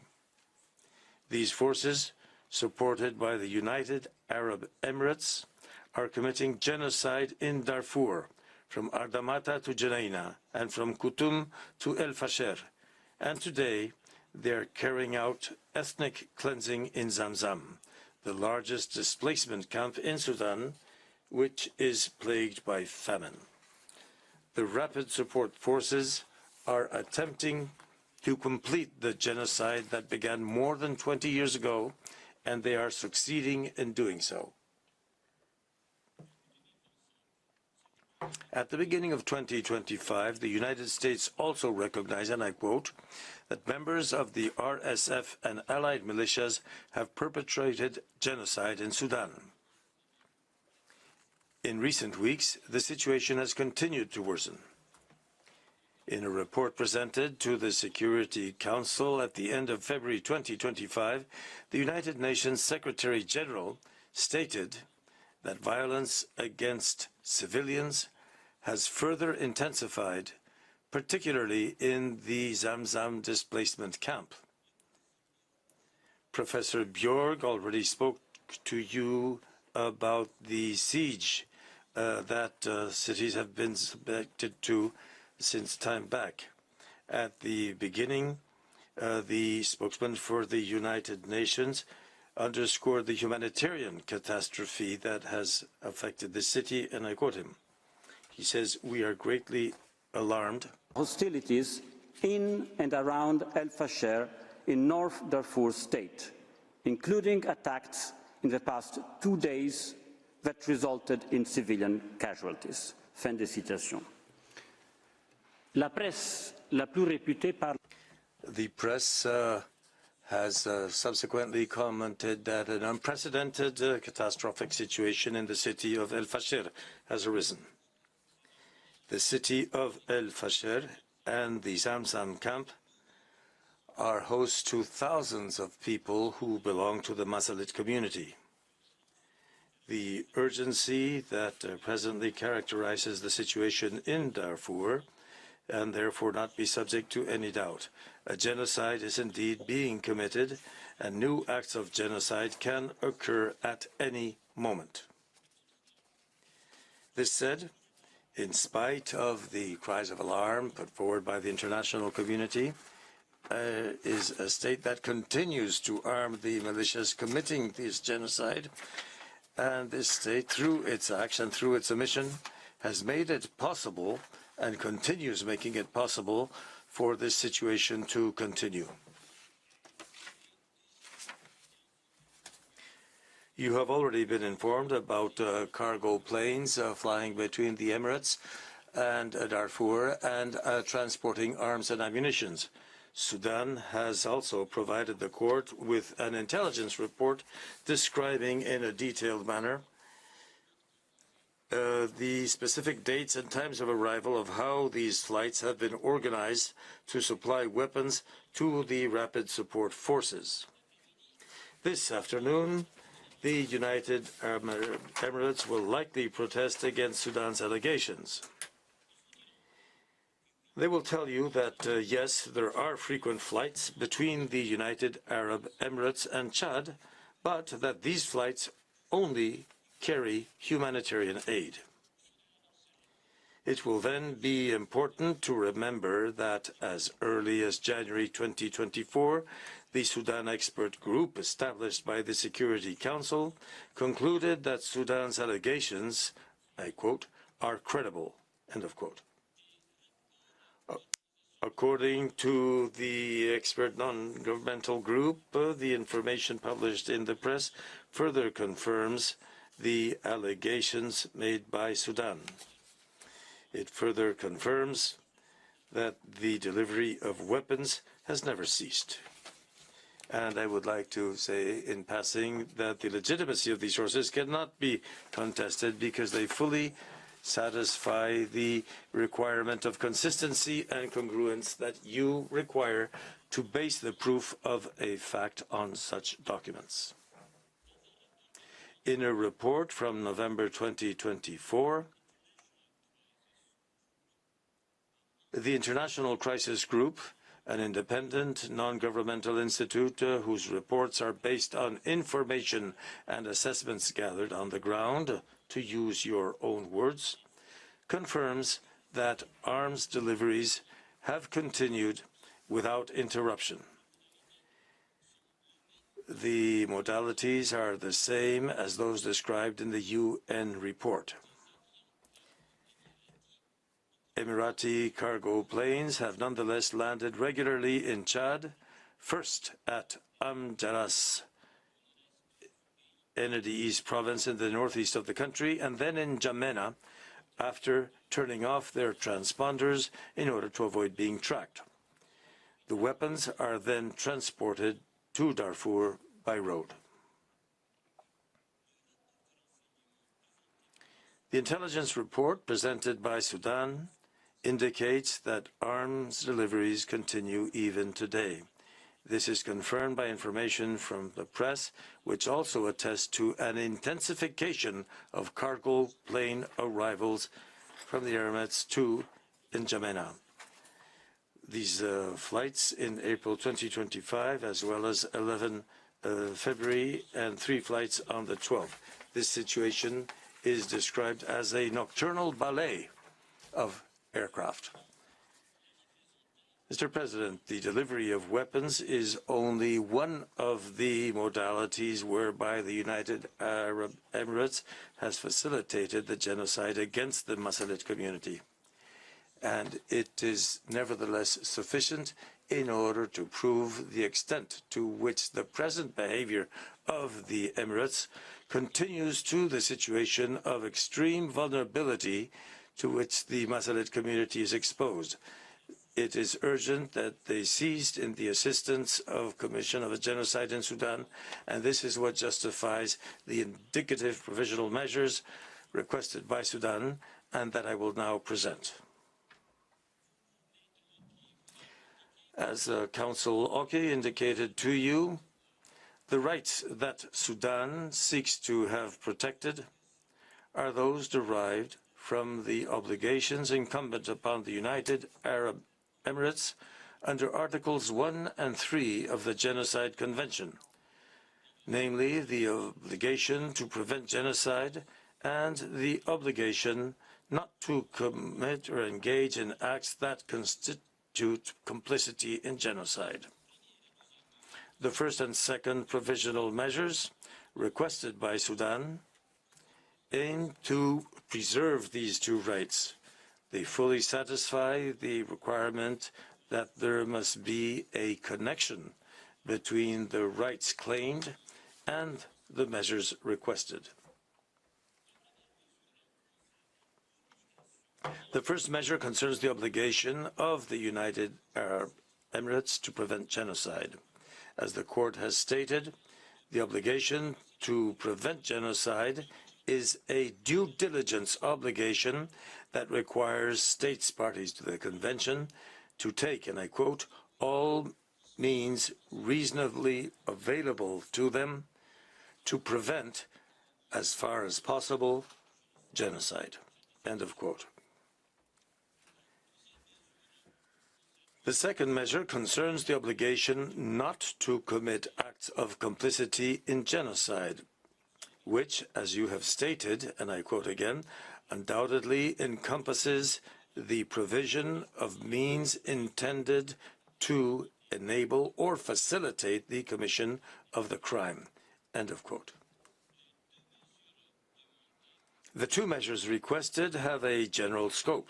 These forces, supported by the United Arab Emirates, are committing genocide in Darfur, from Ardamata to Jenaina, and from Khartoum to El Fasher. And today, they are carrying out ethnic cleansing in Zamzam, the largest displacement camp in Sudan, which is plagued by famine. The Rapid Support Forces are attempting to complete the genocide that began more than 20 years ago, and they are succeeding in doing so. At the beginning of 2025, the United States also recognized, and I quote, that members of the RSF and allied militias have perpetrated genocide in Sudan. In recent weeks, the situation has continued to worsen. In a report presented to the Security Council at the end of February 2025, the United Nations Secretary General stated that violence against civilians has further intensified, particularly in the Zamzam displacement camp. Professor Bjorg already spoke to you about the siege that cities have been subjected to since time back. At the beginning, the spokesman for the United Nations underscored the humanitarian catastrophe that has affected the city, and I quote him. He says, "We are greatly alarmed." Hostilities in and around El Fasher in North Darfur state, including attacks in the past 2 days that resulted in civilian casualties. Fin de citation. La presse la plus réputée parle. The press has subsequently commented that an unprecedented catastrophic situation in the city of El Fasher has arisen. The city of El Fasher and the Zamzam camp are host to thousands of people who belong to the Masalit community. The urgency that presently characterizes the situation in Darfur and therefore not be subject to any doubt. A genocide is indeed being committed, and new acts of genocide can occur at any moment. This said, in spite of the cries of alarm put forward by the international community, is a state that continues to arm the militias committing this genocide, and this state, through its action, through its omission, has made it possible and continues making it possible for this situation to continue. You have already been informed about cargo planes flying between the Emirates and Darfur and transporting arms and ammunitions. Sudan has also provided the court with an intelligence report describing in a detailed manner the specific dates and times of arrival of how these flights have been organized to supply weapons to the rapid support forces. This afternoon, the United Arab Emirates will likely protest against Sudan's allegations. They will tell you that, yes, there are frequent flights between the United Arab Emirates and Chad, but that these flights only carry humanitarian aid. It will then be important to remember that as early as January 2024, the Sudan expert group established by the Security Council concluded that Sudan's allegations, I quote, are credible, end of quote. According to the expert non-governmental group, the information published in the press further confirms the allegations made by Sudan. It further confirms that the delivery of weapons has never ceased. And I would like to say in passing that the legitimacy of these sources cannot be contested because they fully satisfy the requirement of consistency and congruence that you require to base the proof of a fact on such documents. In a report from November 2024, the International Crisis Group, an independent, non-governmental institute whose reports are based on information and assessments gathered on the ground, to use your own words, confirms that arms deliveries have continued without interruption. The modalities are the same as those described in the UN report. Emirati cargo planes have nonetheless landed regularly in Chad, first at Amjaras, Enedi East province in the northeast of the country, and then in Jamena after turning off their transponders in order to avoid being tracked. The weapons are then transported to Darfur by road. The intelligence report presented by Sudan indicates that arms deliveries continue even today. This is confirmed by information from the press, which also attests to an intensification of cargo plane arrivals from the Emirates to N'Djamena. These flights in April 2025, as well as 11 February and 3 flights on the 12th. This situation is described as a nocturnal ballet of aircraft. Mr. President, the delivery of weapons is only one of the modalities whereby the United Arab Emirates has facilitated the genocide against the Masalit community. And it is nevertheless sufficient in order to prove the extent to which the present behavior of the Emirates continues to the situation of extreme vulnerability to which the Masalit community is exposed. It is urgent that they ceased in the assistance of commission of a genocide in Sudan, and this is what justifies the indicative provisional measures requested by Sudan, and that I will now present. As Council Oke indicated to you, the rights that Sudan seeks to have protected are those derived from the obligations incumbent upon the United Arab Emirates under Articles 1 and 3 of the Genocide Convention, namely the obligation to prevent genocide and the obligation not to commit or engage in acts that constitute complicity in genocide. The first and second provisional measures requested by Sudan aim to preserve these two rights. They fully satisfy the requirement that there must be a connection between the rights claimed and the measures requested. The first measure concerns the obligation of the United Arab Emirates to prevent genocide. As the court has stated, the obligation to prevent genocide is a due diligence obligation that requires states parties to the convention to take, and I quote, all means reasonably available to them to prevent, as far as possible, genocide. End of quote. The second measure concerns the obligation not to commit acts of complicity in genocide, which, as you have stated, and I quote again, undoubtedly encompasses the provision of means intended to enable or facilitate the commission of the crime. End of quote. The two measures requested have a general scope.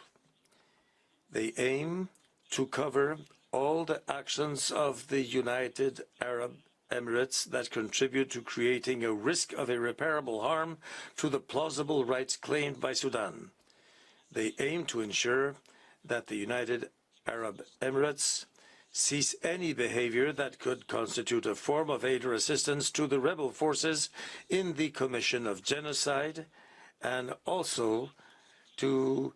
They aim to cover all the actions of the United Arab Emirates that contribute to creating a risk of irreparable harm to the plausible rights claimed by Sudan. They aim to ensure that the United Arab Emirates cease any behavior that could constitute a form of aid or assistance to the rebel forces in the commission of genocide, and also to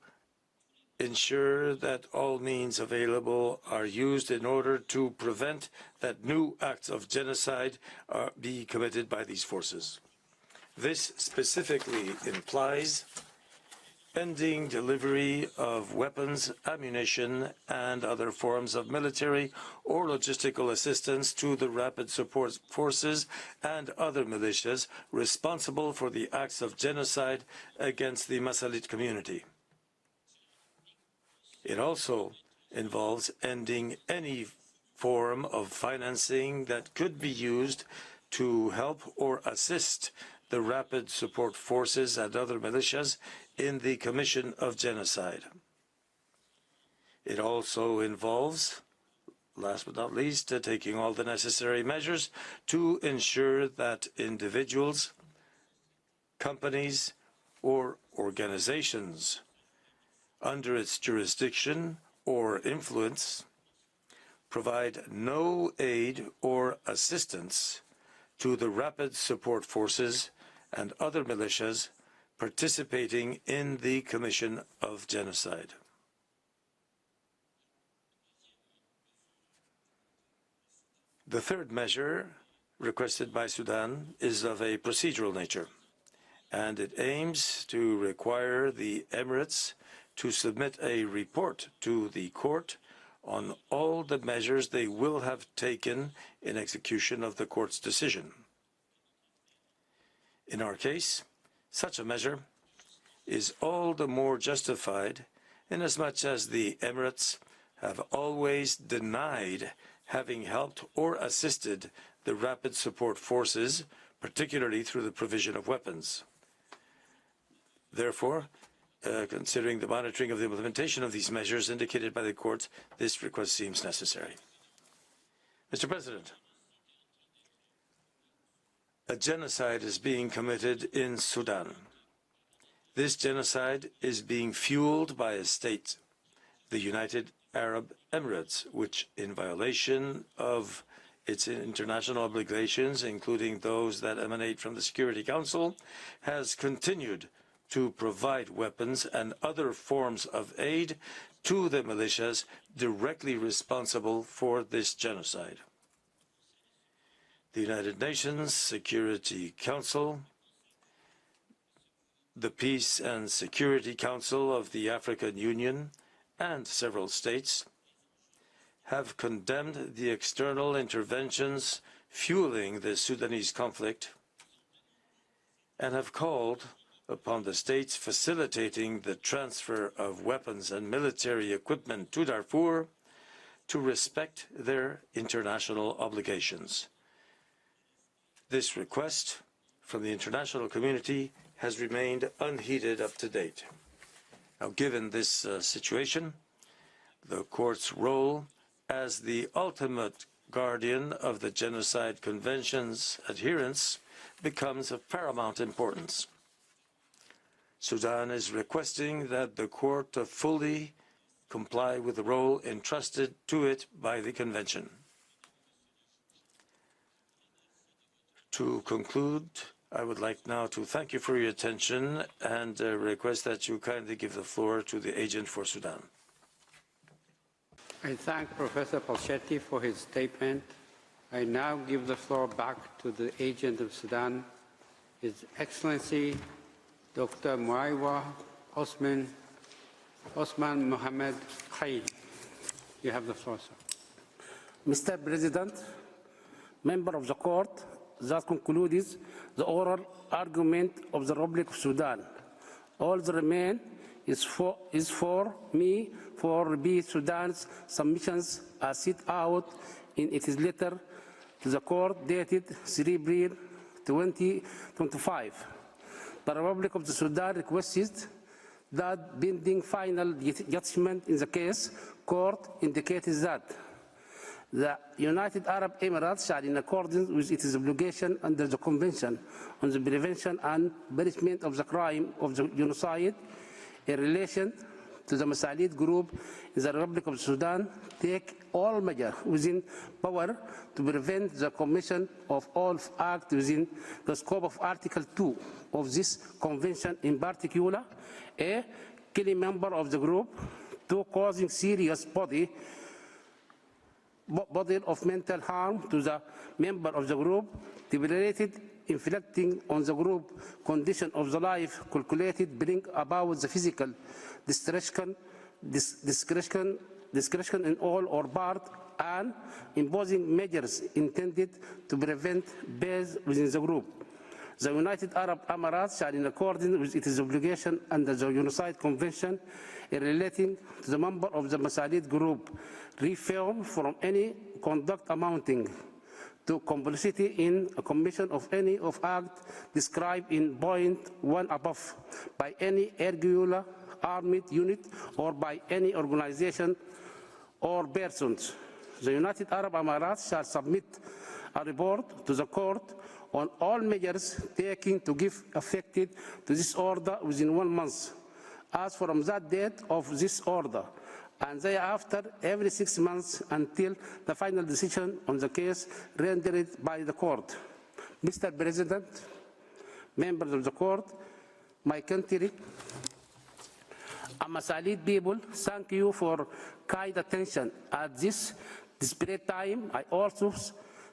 ensure that all means available are used in order to prevent that new acts of genocide be committed by these forces. This specifically implies ending delivery of weapons, ammunition, and other forms of military or logistical assistance to the rapid support forces and other militias responsible for the acts of genocide against the Masalit community. It also involves ending any form of financing that could be used to help or assist the rapid support forces and other militias in the commission of genocide. It also involves, last but not least, taking all the necessary measures to ensure that individuals, companies, or organizations under its jurisdiction or influence provide no aid or assistance to the rapid support forces and other militias participating in the commission of genocide. The third measure requested by Sudan is of a procedural nature, and it aims to require the Emirates to submit a report to the court on all the measures they will have taken in execution of the court's decision. In our case, such a measure is all the more justified inasmuch as the Emirates have always denied having helped or assisted the rapid support forces, particularly through the provision of weapons. Therefore, considering the monitoring of the implementation of these measures indicated by the court, this request seems necessary. Mr. President, a genocide is being committed in Sudan. This genocide is being fueled by a state, the United Arab Emirates, which, in violation of its international obligations, including those that emanate from the Security Council, has continued to provide weapons and other forms of aid to the militias directly responsible for this genocide. The United Nations Security Council, the Peace and Security Council of the African Union, and several states have condemned the external interventions fueling the Sudanese conflict and have called upon the states facilitating the transfer of weapons and military equipment to Darfur to respect their international obligations. This request from the international community has remained unheeded up to date. Now, given this situation, the court's role as the ultimate guardian of the Genocide Convention's adherence, becomes of paramount importance. Sudan is requesting that the court fully comply with the role entrusted to it by the Convention. To conclude, I would like now to thank you for your attention and request that you kindly give the floor to the agent for Sudan. I thank Professor Palchetti for his statement. I now give the floor back to the agent of Sudan, His Excellency Dr. Muaiwa Osman Mohammed Khail. You have the floor, sir. Mr. President, member of the court, that concludes the oral argument of the Republic of Sudan. All that remain is for me for repeat Sudan's submissions as set out in its letter to the court dated 3 April 2025. The Republic of Sudan requested that pending final judgment in the case, court indicated that the United Arab Emirates shall, in accordance with its obligation under the Convention on the Prevention and Punishment of the Crime of the Genocide, in relation to the Masalid group in the Republic of Sudan, take all measures within power to prevent the commission of all acts within the scope of Article 2 of this Convention, in particular, a killing member of the group, 2 causing serious bodily of mental harm to the member of the group, deliberated inflicting on the group condition of the life calculated bring about the physical discretion in all or part, and imposing measures intended to prevent base within the group. The United Arab Emirates shall, in accordance with its obligation under the Genocide Convention relating to the member of the Masalid group, refrain from any conduct amounting to complicity in a commission of any of acts described in point 1 above by any irregular armed unit or by any organization or persons. The United Arab Emirates shall submit a report to the court on all measures taken to give effect to this order within 1 month, as from that date of this order, and thereafter every 6 months until the final decision on the case rendered by the court. Mr. President, members of the court, my country, Masalid people, thank you for kind attention at this desperate time. I also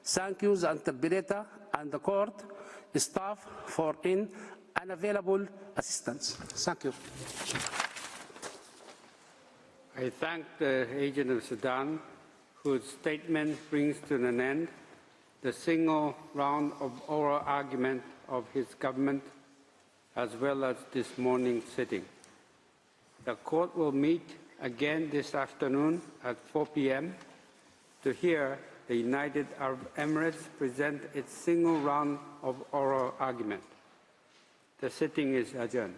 thank you, the interpreter and the court staff, for unavailable assistance. Thank you. I thank the agent of Sudan, whose statement brings to an end the single round of oral argument of his government, as well as this morning's sitting. The court will meet again this afternoon at 4 p.m. to hear the United Arab Emirates present its single round of oral argument. The sitting is adjourned.